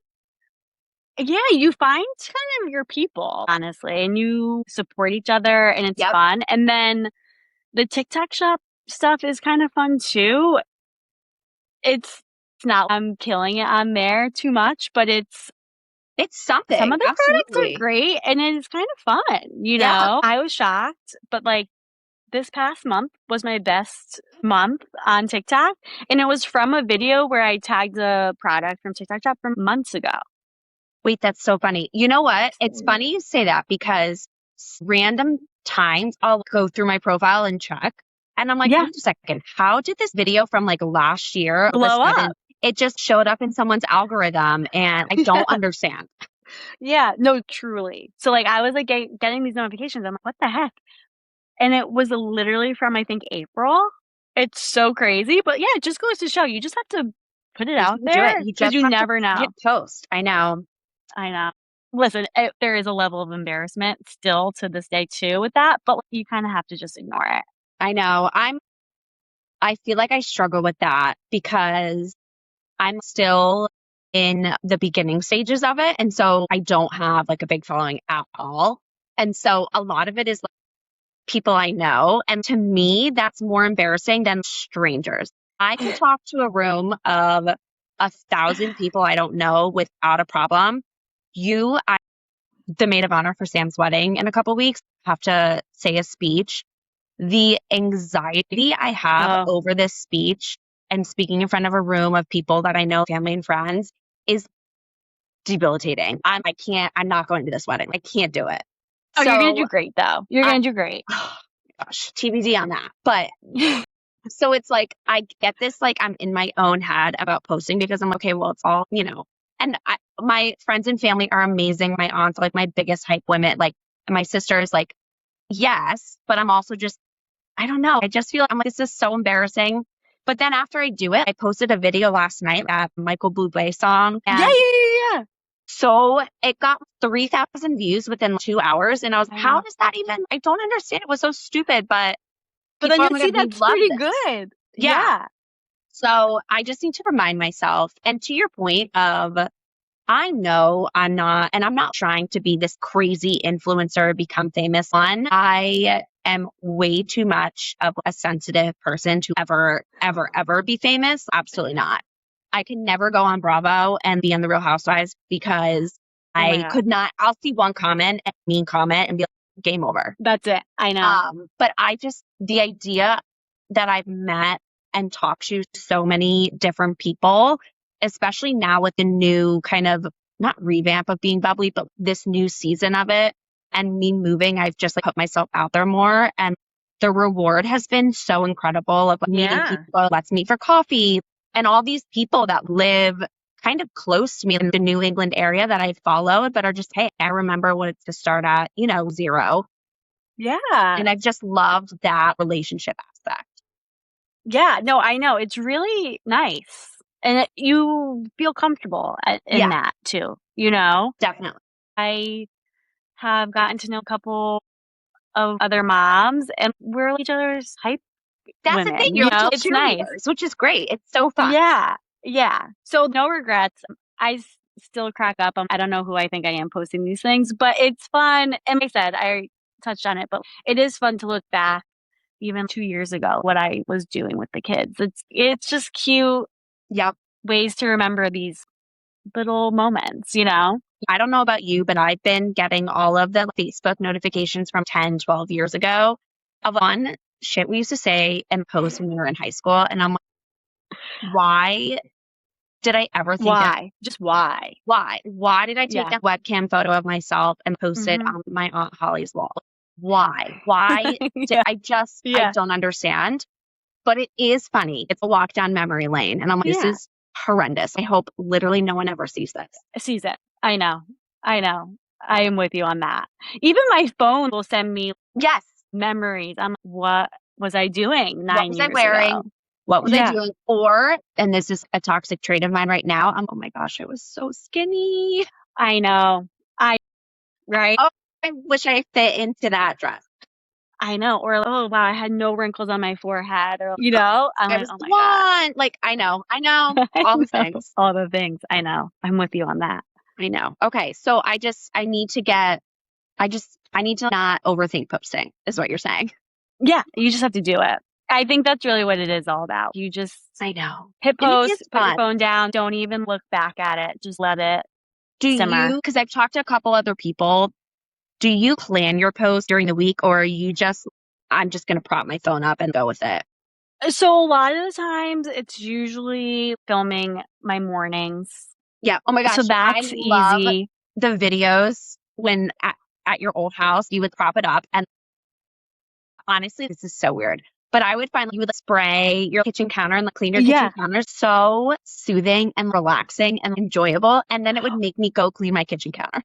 you find kind of your people, honestly, and you support each other and it's fun. And then the TikTok Shop stuff is kind of fun too. It's not I'm killing it on there too much, but it's It's something. Some of the products Absolutely. are great and it's kind of fun, you Yeah. know? I was shocked, but like this past month was my best month on TikTok, and it was from a video where I tagged a product from TikTok Shop from months ago. Wait, that's so funny. You know what? It's funny you say that because random times I'll go through my profile and check. And I'm like, Yeah. wait a second. How did this video from like last year Blow up? It just showed up in someone's algorithm and I don't understand. Yeah, no, truly. So like I was like getting these notifications. I'm like, what the heck? And it was literally from, I think, April. It's so crazy. But yeah, it just goes to show you just have to put it out there because you never know. Hit post. I know. Listen, there is a level of embarrassment still to this day too with that, but you kind of have to just ignore it. I know. I feel like I struggle with that because I'm still in the beginning stages of it. And so I don't have like a big following at all. And so a lot of it is like people I know. And to me, that's more embarrassing than strangers. I can talk to a room of 1,000 people I don't know without a problem. The maid of honor for Sam's wedding in a couple weeks, have to say a speech. The anxiety I have over this speech and speaking in front of a room of people that I know, family and friends, is debilitating. I'm not going to this wedding. I can't do it. Oh, you're going to do great though. You're going to do great. Oh my gosh, TBD on that. But so it's like, I get this, like I'm in my own head about posting because I'm okay, well, it's all, and my friends and family are amazing. My aunts are like my biggest hype women. Like my sister is like, yes, but I'm also just, I don't know. I just feel I'm like, this is so embarrassing. But then after I do it, I posted a video last night at Michael Bublé song. And yeah. So it got 3,000 views within 2 hours. And I was, how does that even, I don't understand. It was so stupid, but then you see that's pretty good. Yeah. So I just need to remind myself. And to your point of, I know I'm not, and I'm not trying to be this crazy influencer, become famous one. I am way too much of a sensitive person to ever be famous. Absolutely not. I can never go on Bravo and be on The Real Housewives because I could not. I'll see one comment, a mean comment, and be like, game over. That's it. I know. But the idea that I've met and talked to so many different people, especially now with the new kind of, not revamp of being bubbly, but this new season of it and me moving, I've just like put myself out there more. And the reward has been so incredible of meeting people. Let's meet for coffee. And all these people that live kind of close to me in the New England area that I've followed, but are just, hey, I remember what it's to start at, 0. Yeah. And I've just loved that relationship aspect. Yeah, no, I know. It's really nice. And you feel comfortable in that too, Definitely. I have gotten to know a couple of other moms and we're each other's hype That's women, the thing. You're like it's nice. Which is great. It's so fun. Yeah. So no regrets. I still crack up. I don't know who I think I am posting these things, but it's fun. And like I said, I touched on it, but it is fun to look back even 2 years ago, what I was doing with the kids. It's just cute. Yep. Ways to remember these little moments, I don't know about you, but I've been getting all of the Facebook notifications from 10, 12 years ago of one shit we used to say and post when we were in high school. And I'm like, why did I ever think why? Just why? Why did I take that webcam photo of myself and post it on my Aunt Holly's wall? Why? I don't understand. But it is funny. It's a walk down memory lane. And I'm like, this is horrendous. I hope literally no one ever sees this. Sees it. I know. I am with you on that. Even my phone will send me memories. I'm like, what was I doing 9 years ago? What was I wearing? What was I doing? Or, and this is a toxic trait of mine right now, oh my gosh, I was so skinny. I know. Right? Oh, I wish I fit into that dress. I know. Or, oh, wow, I had no wrinkles on my forehead. Or, I'm I like, was oh my God. Like, I know. All the things. All the things. I know. I'm with you on that. I know. Okay. So I need to not overthink posting is what you're saying. Yeah. You just have to do it. I think that's really what it is all about. You just hit post, put your phone down. Don't even look back at it. Just let it simmer. Because I've talked to a couple other people, do you plan your post during the week, or are you just, I'm just going to prop my phone up and go with it? So a lot of the times it's usually filming my mornings. Yeah. Oh my gosh. So that's easy. The videos when at your old house, you would prop it up. And honestly, this is so weird. But I would find you would spray your kitchen counter and clean your kitchen counter. So soothing and relaxing and enjoyable. And then it would make me go clean my kitchen counters.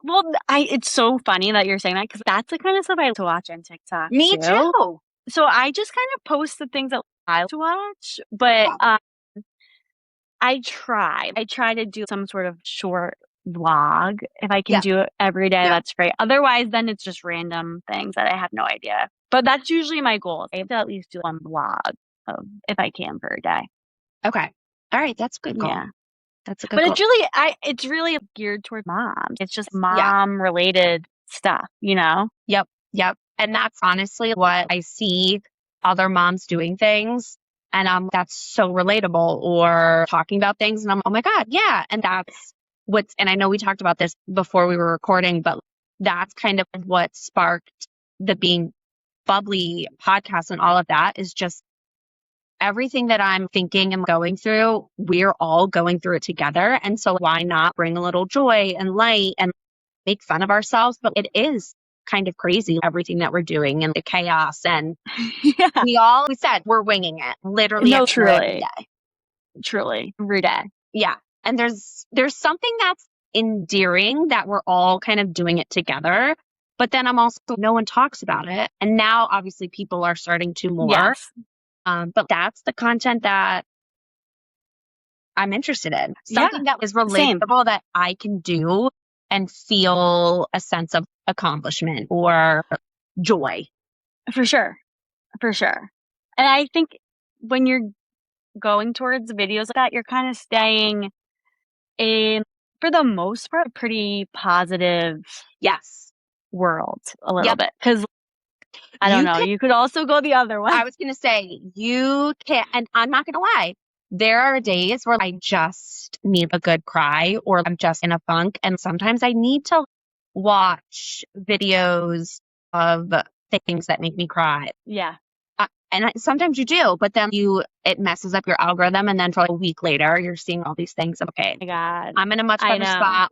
Well, it's so funny that you're saying that because that's the kind of stuff I like to watch on TikTok. Me too. So I just kind of post the things that I like to watch, but I try to do some sort of short vlog. If I can do it every day, that's great. Otherwise, then it's just random things that I have no idea. But that's usually my goal. I have to at least do one vlog if I can per day. Okay. All right. That's a good goal. Yeah. That's a good goal. But it's really geared toward moms. It's just mom related stuff, you know? Yep. And that's honestly what I see other moms doing things. And that's so relatable, or talking about things. And I'm, oh my God, yeah. And that's and I know we talked about this before we were recording, but that's kind of what sparked the Being Bubbly podcast, and all of that is just everything that I'm thinking and going through. We're all going through it together. And so why not bring a little joy and light and make fun of ourselves? But it is kind of crazy, everything that we're doing and the chaos. And we said we're winging it literally every day. Truly every day. Yeah. And there's something that's endearing that we're all kind of doing it together. But then no one talks about it. And now obviously people are starting to more. Yes. But that's the content that I'm interested in. Something that is relatable that I can do and feel a sense of accomplishment or joy. For sure. And I think when you're going towards videos like that, you're kind of staying in, for the most part, a pretty positive world a little bit. Because I don't know, you could also go the other way. I was going to say, you can't, and I'm not going to lie. There are days where I just need a good cry, or I'm just in a funk. And sometimes I need to watch videos of things that make me cry. Yeah. And sometimes you do, but then it messes up your algorithm. And then for like a week later, you're seeing all these things. Okay. Oh my God. I'm in a much better spot.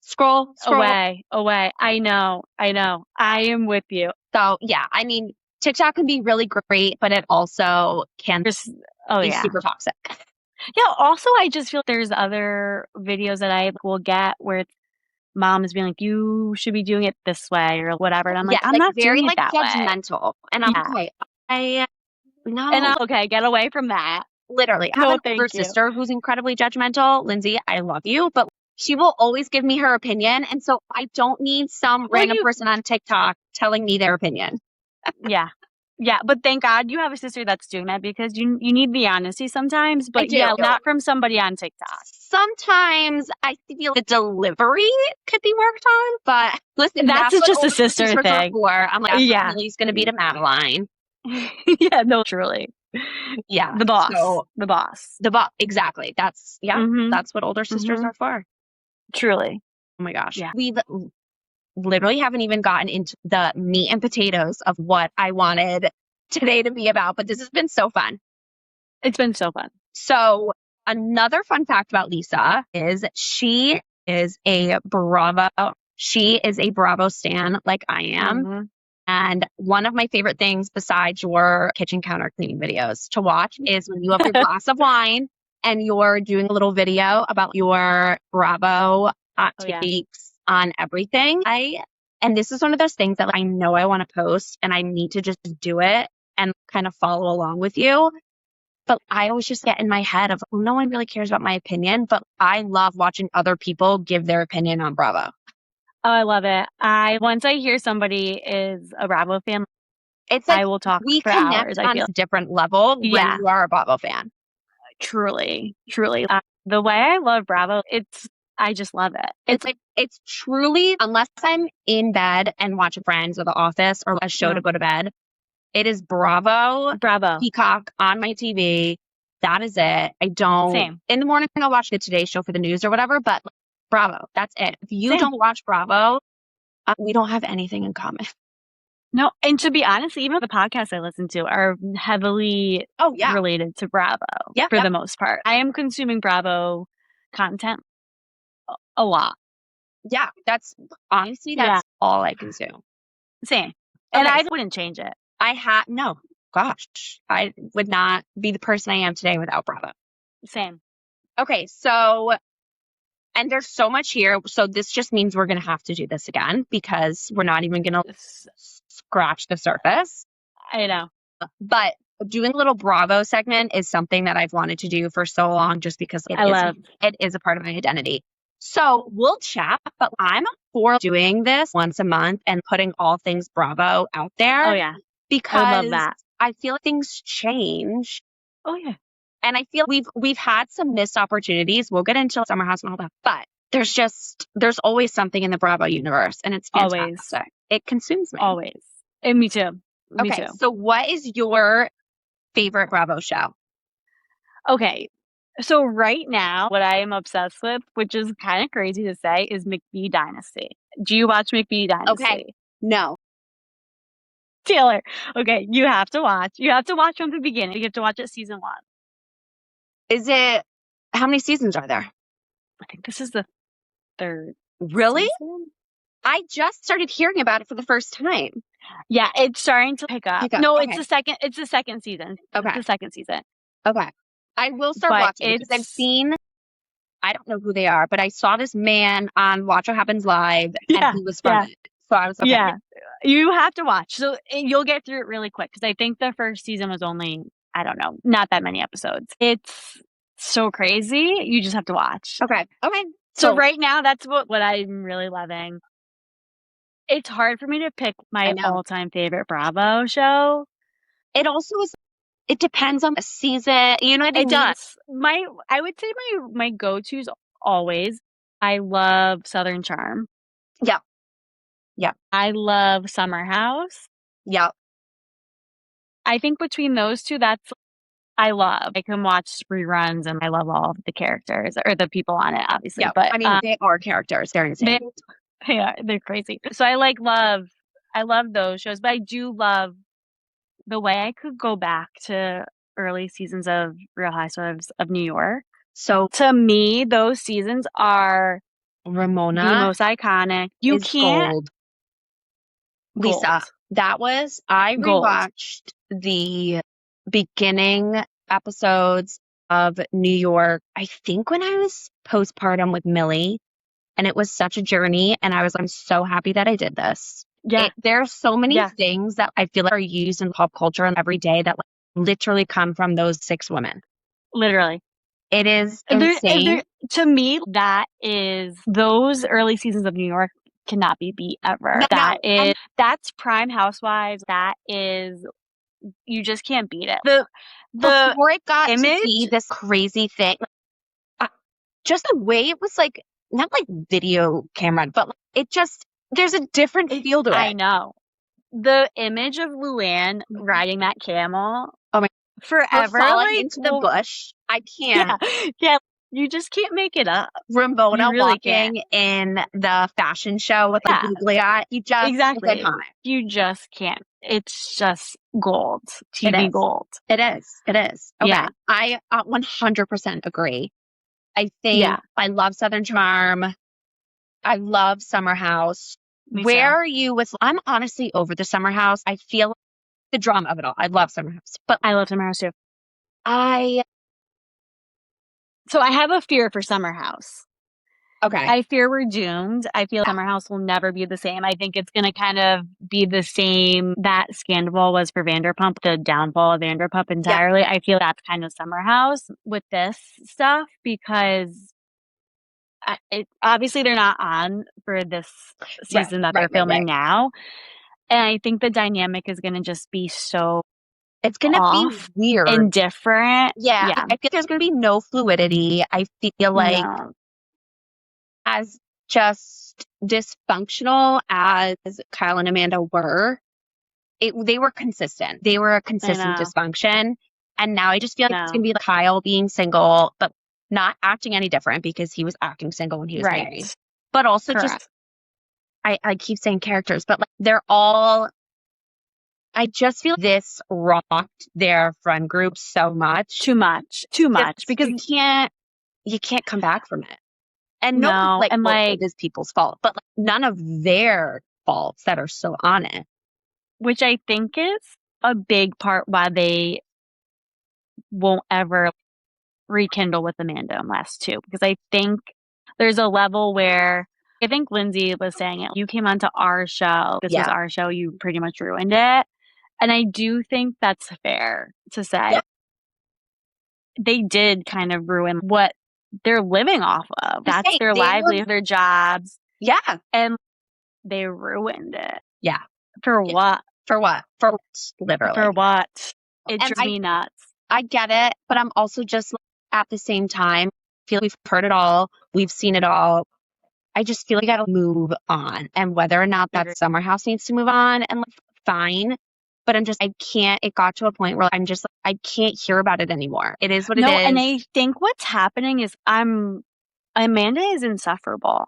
Scroll. Away. I know. I am with you. So yeah, I mean, TikTok can be really great, but it also can be super toxic. Yeah. Also, I just feel there's other videos that I will get where it's moms being like, you should be doing it this way or whatever. And I'm like, I'm not very doing it that judgmental. way. And I'm like, no. And I'm okay, get away from that. Literally. I have an older sister who's incredibly judgmental. Lindsay, I love you, but she will always give me her opinion. And so I don't need some random person on TikTok telling me their opinion. Yeah. But thank God you have a sister that's doing that, because you need the honesty sometimes, but not from somebody on TikTok. Sometimes I feel the delivery could be worked on, but listen, that's just a sister thing. I'm like, Lily's going to be to Madeline. Yeah, no, truly. Yeah. The boss. So, the boss. Exactly. That's what older sisters are for. Truly. Oh my gosh. Yeah. We literally haven't even gotten into the meat and potatoes of what I wanted today to be about, but this has been so fun. It's been so fun. So another fun fact about Lisa is she is a Bravo stan like I am. Mm-hmm. And one of my favorite things besides your kitchen counter cleaning videos to watch is when you have your glass of wine and you're doing a little video about your Bravo takes on everything. And this is one of those things that I know I want to post and I need to just do it and kind of follow along with you. But I always just get in my head of, no one really cares about my opinion, but I love watching other people give their opinion on Bravo. Oh, I love it. Once I hear somebody is a Bravo fan, it's like I will talk we for connect hours. on a different level when you are a Bravo fan. Truly. The way I love Bravo, I just love it. It's truly, unless I'm in bed and watching Friends or The Office or a show to go to bed, it is Bravo, Peacock on my TV. That is it. I don't. Same. In the morning, I'll watch the Today Show for the news or whatever, but Bravo. That's it. If you Same. don't watch Bravo, we don't have anything in common. No, and to be honest, even the podcasts I listen to are heavily related to Bravo for the most part. I am consuming Bravo content a lot. Yeah, that's honestly, that's all I consume. Same. And I wouldn't change it. No, gosh, I would not be the person I am today without Bravo. Same. Okay, so, and there's so much here. So this just means we're going to have to do this again because we're not even going to scratch the surface. I know. But doing a little Bravo segment is something that I've wanted to do for so long just because it is a part of my identity. So we'll chat, but I'm for doing this once a month and putting all things Bravo out there. Oh, yeah. Because I love that. I feel like things change. Oh, yeah. And I feel we've had some missed opportunities. We'll get into Summer House and all that. But there's always something in the Bravo universe. And it's fantastic. Always. It consumes me. Always. And me too. Me too. So what is your favorite Bravo show? Okay. So right now, what I am obsessed with, which is kind of crazy to say, is McBee Dynasty. Do you watch McBee Dynasty? Okay. No. Taylor. Okay, you have to watch. You have to watch from the beginning. You have to watch it season 1. How many seasons are there? I think this is the 3rd. Really? Season? I just started hearing about it for the first time. Yeah, it's starting to pick up. No, okay. it's the second season. Okay. It's the second season. Okay. I will start watching because I've seen, I don't know who they are, but I saw this man on Watch What Happens Live and he was from it. So I was okay. Yeah, you have to watch. So you'll get through it really quick because I think the first season was only, I don't know, not that many episodes. It's so crazy. You just have to watch. Okay. So right now, that's what I'm really loving. It's hard for me to pick my all-time favorite Bravo show. It also is, it depends on the season. You know what I mean? It does. I would say my go-tos always, I love Southern Charm. Yeah. I love Summer House. Yeah. I think between those two, I love. I can watch reruns and I love all of the characters or the people on it, obviously. Yeah. But I mean, they are characters. They're insane. They're crazy. So I love those shows, but I do love the way I could go back to early seasons of Real Housewives of New York. So to me, those seasons are Ramona, the most iconic. You can't. Gold. Lisa, I rewatched the beginning episodes of New York, I think when I was postpartum with Millie, and it was such a journey. And I was, I'm so happy that I did this. Yeah. There are so many things that I feel like are used in pop culture and every day that literally come from those 6 women. Literally. It is insane. To me, those early seasons of New York cannot be beat ever. That's Prime Housewives. You just can't beat it. Before it got image, to be this crazy thing, just the way it was like, not like video camera, but there's a different feel to it. I know. The image of Luann riding that camel. Oh my. Forever. Falling into the bush. I can't. Yeah. You just can't make it up. Ramona walking in the fashion show with the googly eye. You just You just can't. It's just gold. TV gold. It is. Okay. Yeah. I 100% agree. I think I love Southern Charm. I love Summer House. Where are you with? I'm honestly over the Summer House. I feel the drama of it all. I love Summer House, but I love Summer House too. So I have a fear for Summer House. Okay. I fear we're doomed. I feel Summer House will never be the same. I think it's going to kind of be the same that Scandal was for Vanderpump, the downfall of Vanderpump entirely. Yeah. I feel that's kind of Summer House with this stuff because obviously they're not on for this season that they're filming now. And I think the dynamic is going to just be so it's going to be weird and different. Yeah. I feel there's going to be no fluidity. I feel like as just dysfunctional as Kyle and Amanda were, they were consistent. They were a consistent dysfunction. And now I just feel like it's going to be like Kyle being single, but not acting any different because he was acting single when he was Right. married. But also Correct. I keep saying characters, but like they're all, I just feel this rocked their friend group so much. Too much. Because you can't come back from it. And No, no, like, and well, like, it is people's fault, but like, none of their faults that are still on it. which I think is a big part why they won't ever rekindle with Amanda and Les too, because I think there's a level where I think Lindsay was saying it. You came onto our show. This was our show. You pretty much ruined it. And I do think that's fair to say. Yeah. They did kind of ruin what they're living off of. That's their livelihood, their jobs. Yeah. And they ruined it. Yeah. For what? For what? For what? Literally. For what? It drives me nuts. I get it, but I'm also just at the same time, I feel we've heard it all. We've seen it all. I just feel like I gotta move on. And whether or not that Summer House needs to move on, and like, fine. But I can't, it got to a point where I'm just like, I can't hear about it anymore. It is what it is. No, and I think what's happening is Amanda is insufferable.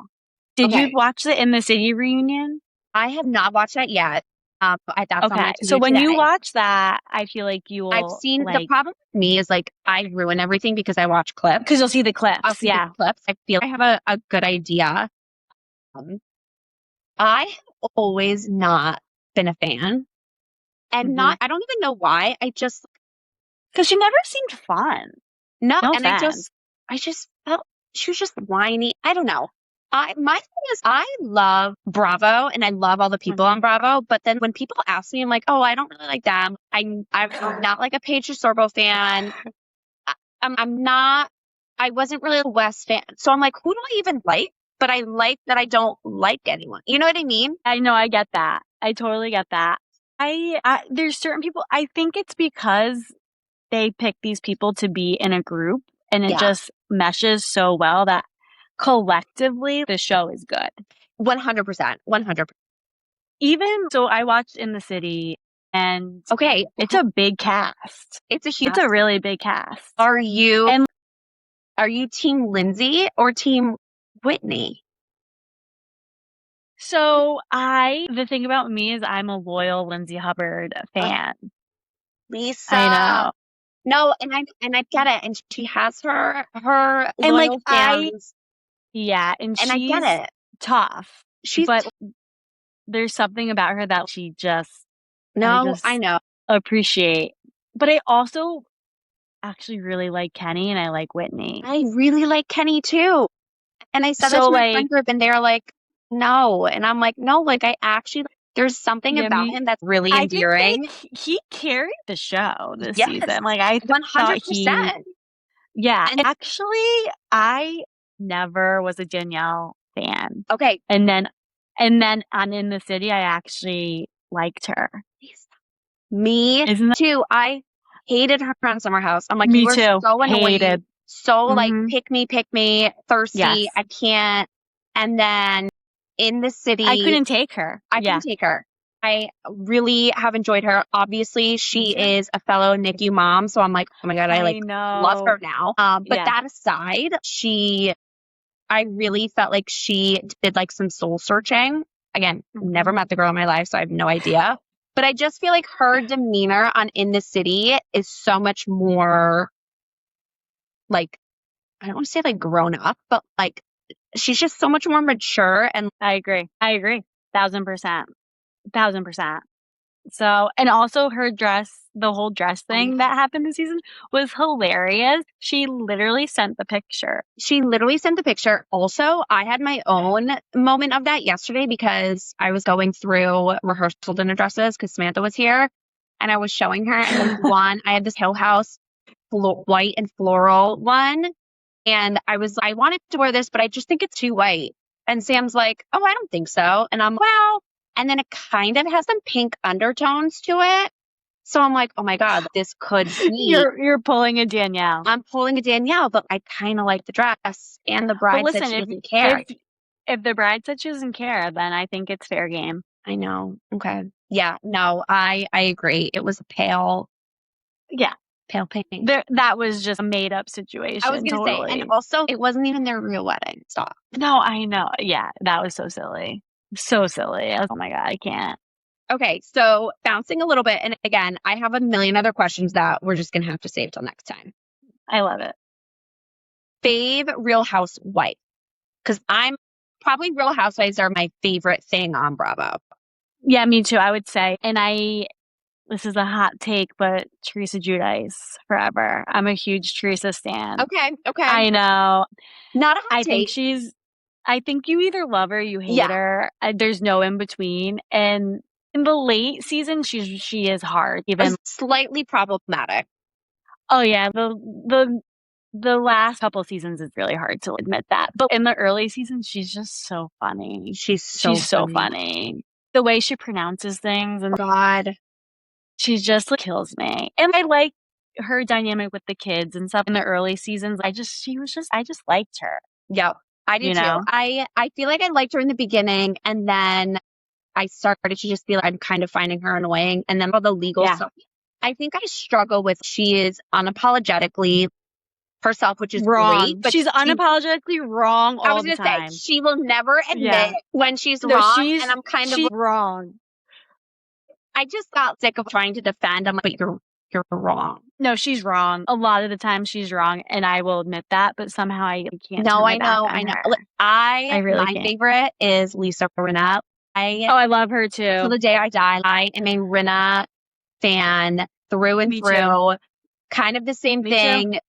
Did you watch the In the City reunion? I have not watched that yet. That's on my to-do so when today. you watch that, I feel like you will. I've seen, the problem with me is like, I ruin everything because I watch clips. Because you'll see the clips. I'll see the clips. I feel I have a good idea. I have always not been a fan. And I don't even know why. Because she never seemed fun. No, and offense. I just felt she was just whiny. I don't know. My thing is, I love Bravo and I love all the people on Bravo. But then when people ask me, I'm like, oh, I don't really like them. I'm not like a Paige DeSorbo fan. I'm not. I wasn't really a West fan. So I'm like, who do I even like? But I like that I don't like anyone. You know what I mean? I know. I get that. I totally get that. There's certain people, I think it's because they pick these people to be in a group and it just meshes so well that collectively the show is good. 100%. 100%. Even so, I watched In the City and it's a big cast. It's a really big cast. Are you team Lindsay or team Whitney? So the thing about me is I'm a loyal Lindsay Hubbard fan. Lisa. I know. No, and I get it. And she has her loyal fans. And I get it. Tough. But there's something about her that she just I know. appreciate. But I also actually really like Kenny and I like Whitney. I really like Kenny too. And I said that to my friend group and they're like, no. And I'm like, no, like I actually, there's something about him that's really endearing. I think he carried the show this season. Like I 100%. And actually I never was a Danielle fan. Okay. And then on In the City, I actually liked her. Me too. I hated her on Summer House. I'm like, you were so annoying. So like, pick me, thirsty. Yes. I can't. And then In the City, I couldn't take her. I couldn't take her. I really have enjoyed her. Obviously, she is a fellow NICU mom. So I'm like, oh my God, I love her now. But that aside, I really felt like she did like some soul searching. Again, never met the girl in my life, so I have no idea. But I just feel like her demeanor on In the City is so much more like, I don't want to say like grown up, but like she's just so much more mature. And I agree. 1,000%. 1,000%. So, and also her dress, the whole dress thing that happened this season was hilarious. She literally sent the picture. Also, I had my own moment of that yesterday because I was going through rehearsal dinner dresses because Samantha was here and I was showing her. And one, I had this Hill House white and floral one. And I wanted to wear this, but I just think it's too white. And Sam's like, oh, I don't think so. And I'm like, well, and then it kind of has some pink undertones to it. So I'm like, oh my God, this could be. You're pulling a Danielle. I'm pulling a Danielle, but I kind of like the dress. And the bride said she doesn't care. If the bride said she doesn't care, then I think it's fair game. I know. Okay. Yeah. No, I agree. It was pale. Yeah. pale pink. That was just a made up situation. I was going to say, and also it wasn't even their real wedding. Stop. No, I know. Yeah, that was so silly. So silly. Oh my God, I can't. Okay, so bouncing a little bit. And again, I have a million other questions that we're just going to have to save till next time. I love it. Fave Real Housewife. Because I'm probably Real Housewives are my favorite thing on Bravo. Yeah, me too, I would say. And this is a hot take, but Teresa Giudice forever. I'm a huge Teresa stan. Okay. I know. Not a hot take. I think you either love her or you hate her. There's no in between. And in the late season, she is hard. Even slightly problematic. Oh yeah, the last couple seasons is really hard to admit that. But in the early seasons, she's just so funny. She's so funny. The way she pronounces things and God. She just kills me. And I like her dynamic with the kids and stuff in the early seasons. I just liked her. Yeah, I do too. I feel like I liked her in the beginning, and then I started to just feel like I'm kind of finding her annoying. And then all the legal stuff. I think I struggle with she is unapologetically herself, which is wrong. great. But she's unapologetically wrong all the time. I was going to say, she will never admit when she's wrong. And I'm kind of wrong. I just got sick of trying to defend. I'm like, but you're wrong. No, she's wrong. A lot of the time she's wrong, and I will admit that, but somehow I can't. No, I know. I really my favorite is Lisa Rinna. I love her too. Till the day I die, I am a Rinna fan through and through. Too. Kind of the same thing. Too.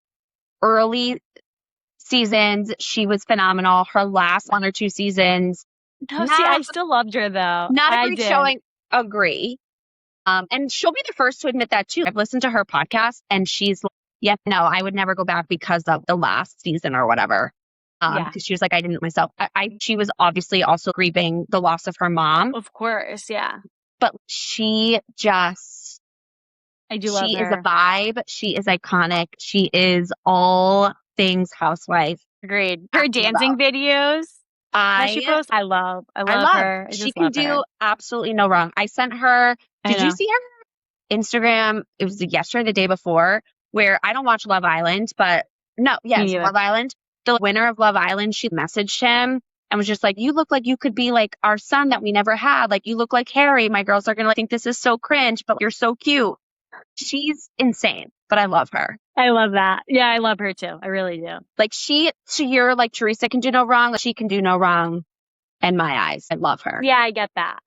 Early seasons, she was phenomenal. Her last 1 or 2 seasons. No, I still loved her though. Not a great showing. Agree. And she'll be the first to admit that too. I've listened to her podcast and she's like, no, I would never go back because of the last season or whatever. Because she was like, I didn't myself. She was obviously also grieving the loss of her mom. Of course, yeah. But she just, I do love her. She is a vibe. She is iconic. She is all things housewife. Agreed. Her dancing videos. She posts, I love her. She can do absolutely no wrong. I sent her. Did you see her Instagram? It was yesterday, the day before, where I don't watch Love Island, but Love Island. The winner of Love Island, she messaged him and was just like, "You look like you could be like our son that we never had. Like you look like Harry. My girls are gonna think this is so cringe, but you're so cute." She's insane, but I love her. I love that. Yeah, I love her too. I really do. Like you're like Teresa can do no wrong. She can do no wrong in my eyes. I love her. Yeah, I get that.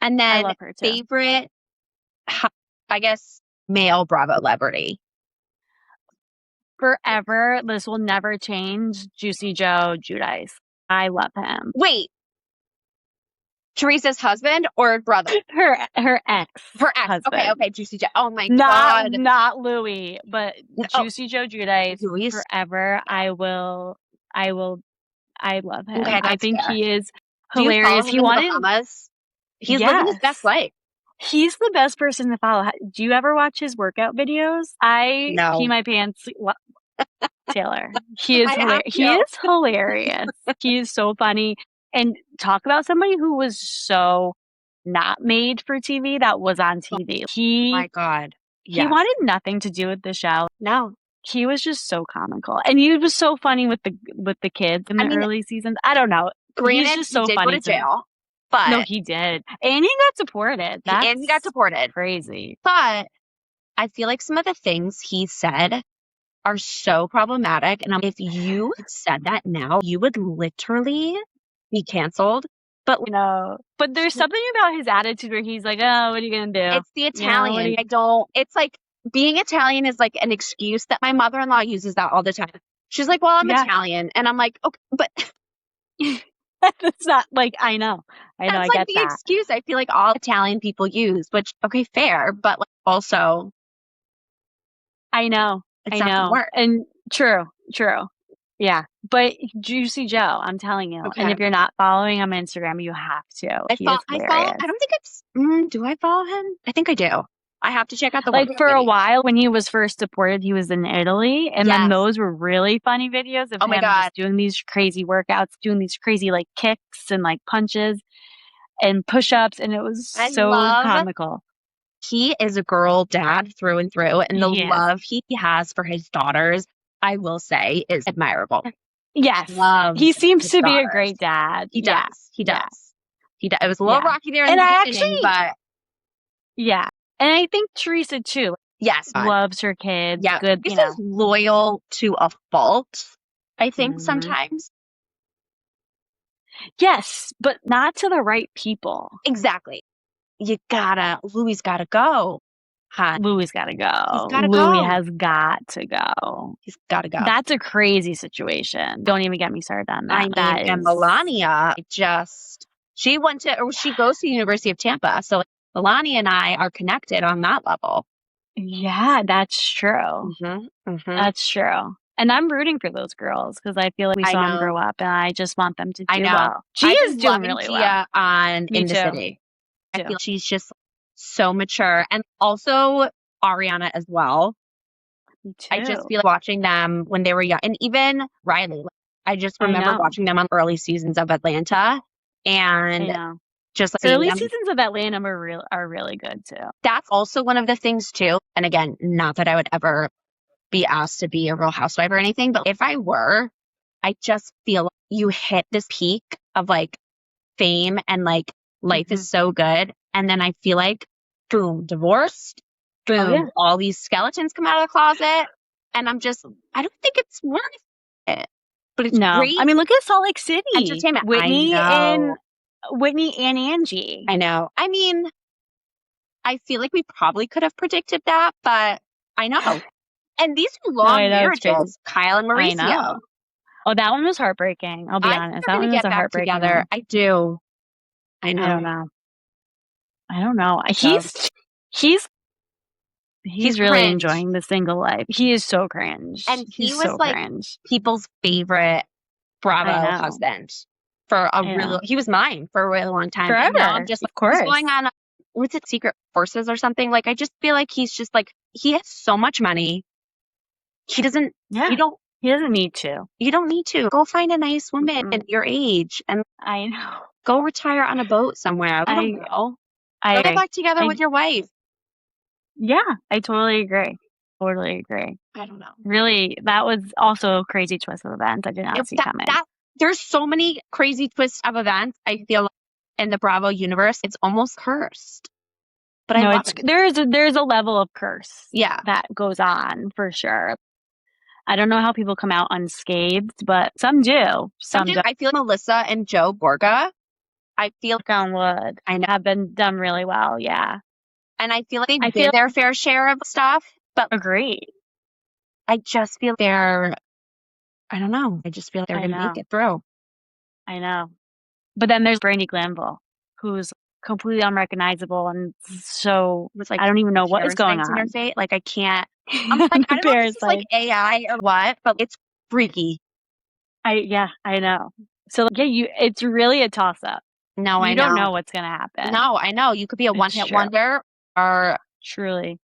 And then I love her too. Favorite, I guess, male Bravo celebrity. Forever, this will never change. Juicy Joe Giudice. I love him. Wait. Teresa's husband or brother? Her ex. Her ex. Husband. Okay. Juicy Joe. Oh my God. Not Louis, but Juicy Joe Giudice. Forever. I love him. Okay, I think fair. He is hilarious. He wanted Bahamas. He's living his best life. He's the best person to follow. Do you ever watch his workout videos? No. Pee my pants. Taylor. He is hilarious. He is hilarious. He is so funny. And talk about somebody who was so not made for TV that was on TV. Oh my God. Yes. He wanted nothing to do with the show. No. He was just so comical. And he was so funny with the kids in the early seasons. I don't know. Granted, he's just so he did funny go to jail. But no, he did. And he got deported. He got deported. Crazy. But I feel like some of the things he said are so problematic. And if you said that now, you would literally be canceled. But but there's something about his attitude where he's like, oh, what are you going to do? It's the Italian. It's like being Italian is like an excuse that my mother-in-law uses that all the time. She's like, well, I'm Italian. And I'm like, okay, but that's not like, I know. I get like the excuse I feel like all Italian people use, which, okay, fair. But like also. I know. It's not work. And true. Yeah. But Juicy Joe, I'm telling you. Okay. And if you're not following him on Instagram, you have to. I don't think do I follow him? I think I do. I have to check out the for a while when he was first deported, he was in Italy. And then those were really funny videos of him just doing these crazy workouts, doing these crazy like kicks and like punches and push-ups. And it was so comical. He is a girl dad through and through. And the love he has for his daughters, I will say, is admirable. Yes. He seems to be a great dad. He does. He does. He does. It was a little rocky there in the beginning, but... Yeah. And I think Teresa, too. Yes. Loves her kids. Yeah. Good, Teresa's loyal to a fault, I think, sometimes. Yes, but not to the right people. Exactly. Louis gotta go. Louis gotta go. He's gotta Louis go. has got to go. He's gotta go. That's a crazy situation. Don't even get me started on that. And Melania she goes to the University of Tampa. So Melania and I are connected on that level. Yeah, that's true. That's true. And I'm rooting for those girls because I feel like we saw them grow up and I just want them to do well. She is doing really well. In the city. I feel she's just so mature. And also Ariana as well. Me too. I just feel like watching them when they were young. And even Riley. I just remember watching them on early seasons of Atlanta. And just like early seasons of Atlanta are really good too. That's also one of the things too. And again, not that I would ever be asked to be a Real Housewife or anything, but if I were, I just feel like you hit this peak of like fame and like life is so good. And then I feel like, boom, divorced, boom, all these skeletons come out of the closet. And I don't think it's worth it. But it's great. I mean, look at Salt Lake City. Entertainment. Whitney and Angie. I know. I mean, I feel like we probably could have predicted that, but I know. And these are long marriages, Kyle and Mauricio. Oh, that one was heartbreaking. I'll be honest. That one was a heartbreaking one. I do. I know. I don't know. He's really enjoying the single life. He is so cringe. And he's was so like cringe. People's favorite Bravo husband for he was mine for a really long time. Forever. And now I'm just of course. going on, what's it, Secret Forces or something? Like, I just feel like he's just like, he has so much money. He doesn't, he doesn't need to. You don't need to. Go find a nice woman at your age and I know. Go retire on a boat somewhere. I don't know. Go get back together with your wife. Yeah, I totally agree. I don't know. Really, that was also a crazy twist of events I did not see coming. There's so many crazy twists of events, I feel like, in the Bravo universe. It's almost cursed. But I love it. There's a level of curse that goes on for sure. I don't know how people come out unscathed, but some do. Some do. I feel like Melissa and Joe Borga, on wood, have been done really well, yeah. And I feel like they did their fair share of stuff. But agreed. I just feel I don't know. I just feel like they're going to make it through. I know. But then there's Brandi Glanville, who's completely unrecognizable and so I don't even know what is going on. In her face. Like I can't. I'm like, I don't know if it's like AI or what, but it's freaky. I know. So it's really a toss up. No, I know. You don't know what's going to happen. No, I know. You could be a one-hit wonder or truly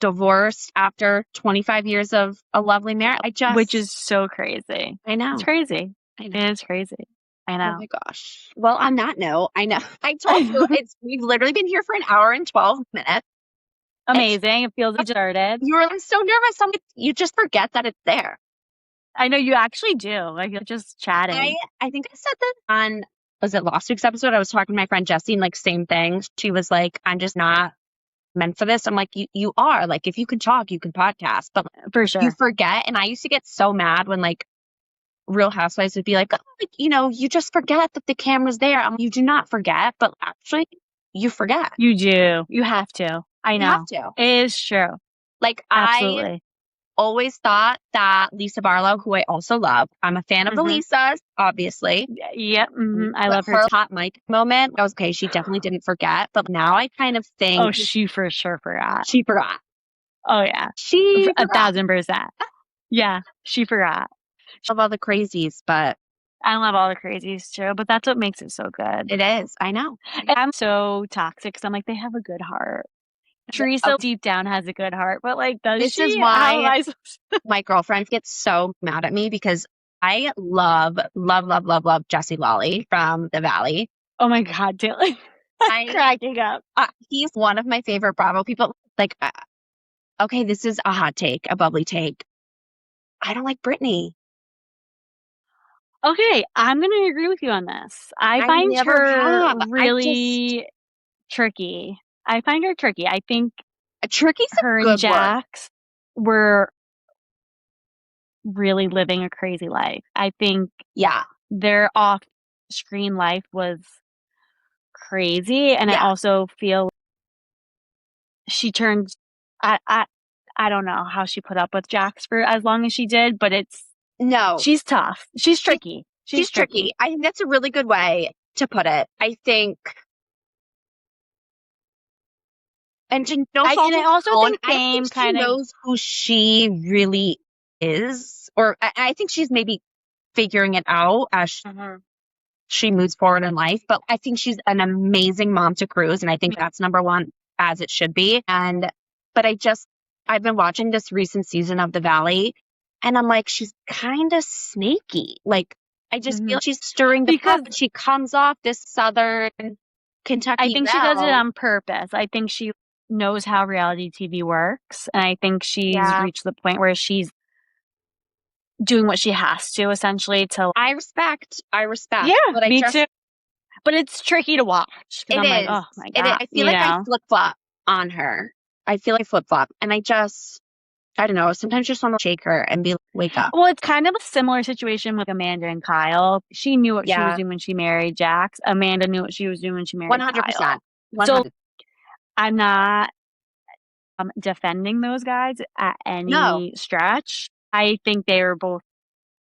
divorced after 25 years of a lovely marriage. Which is so crazy. I know. It's crazy. It is crazy. I know. Oh my gosh. Well, on that note, I know. I told you we've literally been here for an hour and 12 minutes. Amazing. It feels like it started. I'm so nervous. You just forget that it's there. I know you actually do. Like you're just chatting. I think I said that on, was it last week's episode? I was talking to my friend Jessie and like same thing. She was like, I'm just not meant for this. I'm like, you are. Like if you can talk, you can podcast. But for sure. You forget. And I used to get so mad when like Real Housewives would be like, you just forget that the camera's there. You do not forget, but actually you forget. You do. You have to. I know. You have to. It is true. Like absolutely. I always thought that Lisa Barlow, who I also love, I'm a fan of the Lisas, obviously. Yep. I love her hot mic moment. I was okay. She definitely didn't forget, but now I kind of think. Oh, she for sure forgot. She forgot. Oh yeah. She 1,000%. Yeah, she forgot. I love all the crazies, but I love all the crazies too, but that's what makes it so good. It is. I know. And I'm so toxic because I'm like, they have a good heart. Teresa deep down has a good heart, but like, this she? Is why my girlfriends get so mad at me because I love Jessie Lawley from The Valley. Oh my God, Taylor. cracking up. He's one of my favorite Bravo people. Like, okay, this is a hot take, a bubbly take. I don't like Brittany. Okay, I'm going to agree with you on this. I find her really tricky. I find her tricky. I think tricky's her and Jax were really living a crazy life. I think their off-screen life was crazy, and I also feel she turned. I don't know how she put up with Jax for as long as she did, but she's tough. She's tricky. She's tricky. I think that's a really good way to put it. I think. And I also think Fame kind of knows who she really is, or I think she's maybe figuring it out as she moves forward in life. But I think she's an amazing mom to Cruz, and I think that's number one, as it should be. But I've been watching this recent season of The Valley, and I'm like, she's kind of snaky. Like, I just feel she's stirring the pot, and she comes off this Southern Kentucky. I think she does it on purpose. I think she knows how reality TV works, and I think she's reached the point where she's doing what she has to, essentially. I respect. Yeah, but me too. But it's tricky to watch. It is. Like, oh my God. I feel like I flip-flop on her. And I don't know, sometimes just want to shake her and be like, wake up. Well, it's kind of a similar situation with Amanda and Kyle. She knew what she was doing when she married Jax. Amanda knew what she was doing when she married 100%. Kyle. 100%. So I'm not defending those guys at any stretch. I think they were both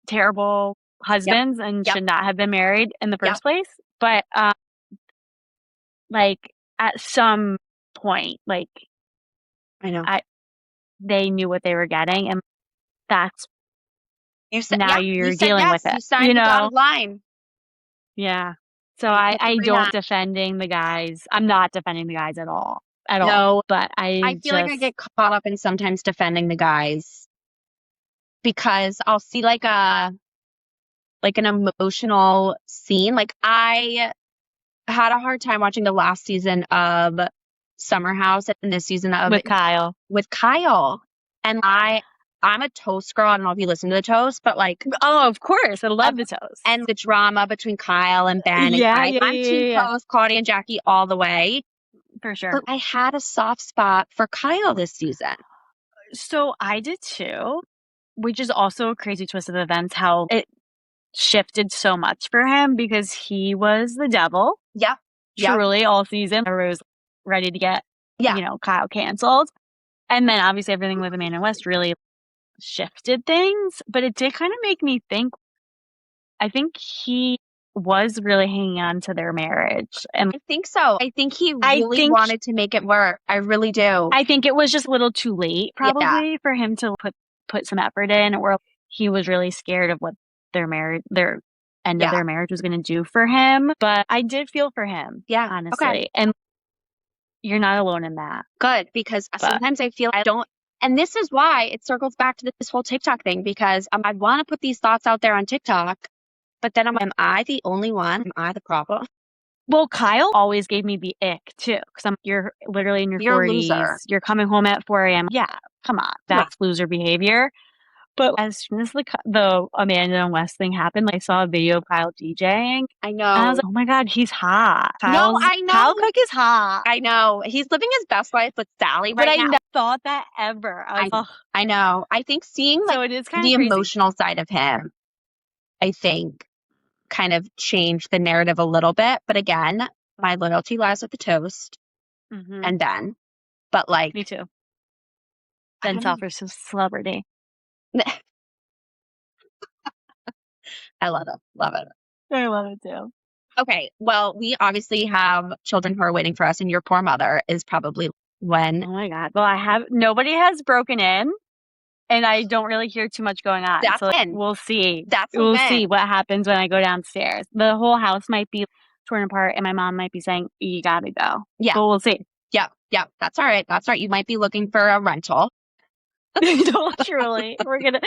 terrible husbands and should not have been married in the first place. But like at some point, like I know they knew what they were getting, and that's you're dealing with it. You signed the dotted line. Yeah. So I don't defending the guys. I'm not defending the guys at all. No, but I feel like I get caught up in sometimes defending the guys because I'll see like an emotional scene. Like I had a hard time watching the last season of Summer House and this season of with Kyle. And I'm a Toast girl. I don't know if you listen to the Toast, but like, oh, of course, I love the Toast and the drama between Kyle and Ben. I'm Team Toast, Claudia and Jackie all the way. For sure. But I had a soft spot for Kyle this season. So I did too, which is also a crazy twist of events how it shifted so much for him because he was the devil. Yeah. Truly all season. Everybody was ready to get, Kyle canceled. And then obviously everything with Amanda West really shifted things. But it did kind of make me think, I think he was really hanging on to their marriage. And I think so. I think he really wanted to make it work. I really do. I think it was just a little too late probably for him to put some effort in, or he was really scared of what their end of their marriage was going to do for him. But I did feel for him. Yeah. Honestly. Okay. And you're not alone in that. Good. Because sometimes I feel I don't. And this is why it circles back to this whole TikTok thing, because I want to put these thoughts out there on TikTok. But then am I the only one? Am I the problem? Well, Kyle always gave me the ick too, because you're literally in your 40s. Loser. You're coming home at 4 a.m. Yeah, come on, that's loser behavior. But as soon as the Amanda and West thing happened, I saw a video of Kyle DJing. I know. And I was like, oh my God, he's hot. I know. Kyle Cook is hot. I know. He's living his best life with Sally right now. But I never thought that ever. I know. I think seeing it is kind the of emotional side of him, I think, kind of changed the narrative a little bit. But again, my loyalty lies with the Toast and Ben. But like, me too. Ben Selfridge is celebrity. I love it. Love it. I love it too. Okay. Well, we obviously have children who are waiting for us, and your poor mother is probably when. Oh my God. Well, nobody has broken in. And I don't really hear too much going on. That's in. We'll see. We'll see what happens when I go downstairs. The whole house might be torn apart, and my mom might be saying, "You gotta go." Yeah, but we'll see. Yeah. That's all right. You might be looking for a rental. No, truly, we're gonna.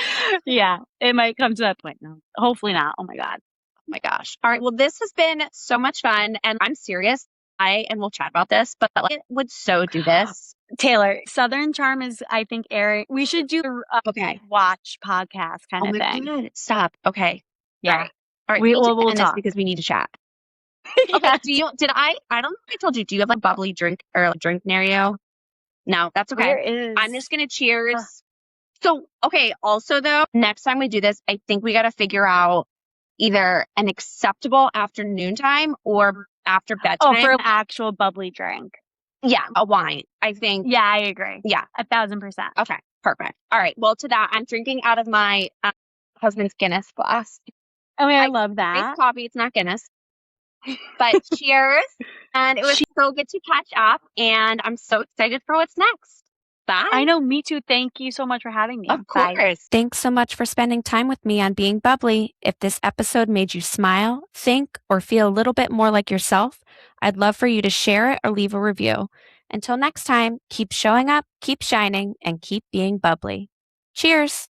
Yeah, it might come to that point. No, hopefully not. Oh my God. Oh my gosh. All right. Well, this has been so much fun, and I'm serious. and we'll chat about this, but like, it would so do this. Taylor, Southern Charm is, I think, airing. We should do Okay. watch podcast kind of thing. God, stop. Okay. Yeah. All right. We'll end talk this because we need to chat. Okay. I don't know if I told you, do you have like bubbly drink or like drink scenario? No, that's okay. Where is? I'm just going to cheers. So, okay. Also though, next time we do this, I think we got to figure out either an acceptable afternoon time or after bedtime. Oh, for an actual bubbly drink. Yeah, a wine, I think. Yeah, I agree. Yeah. 1,000%. Okay, perfect. All right. Well, to that, I'm drinking out of my husband's Guinness glass. Oh, I love that. It's coffee. It's not Guinness. But cheers. And it was so good to catch up. And I'm so excited for what's next. Bye. I know, me too. Thank you so much for having me. Of course. Bye. Thanks so much for spending time with me on Being Bubbly. If this episode made you smile, think, or feel a little bit more like yourself, I'd love for you to share it or leave a review. Until next time, keep showing up, keep shining, and keep being bubbly. Cheers!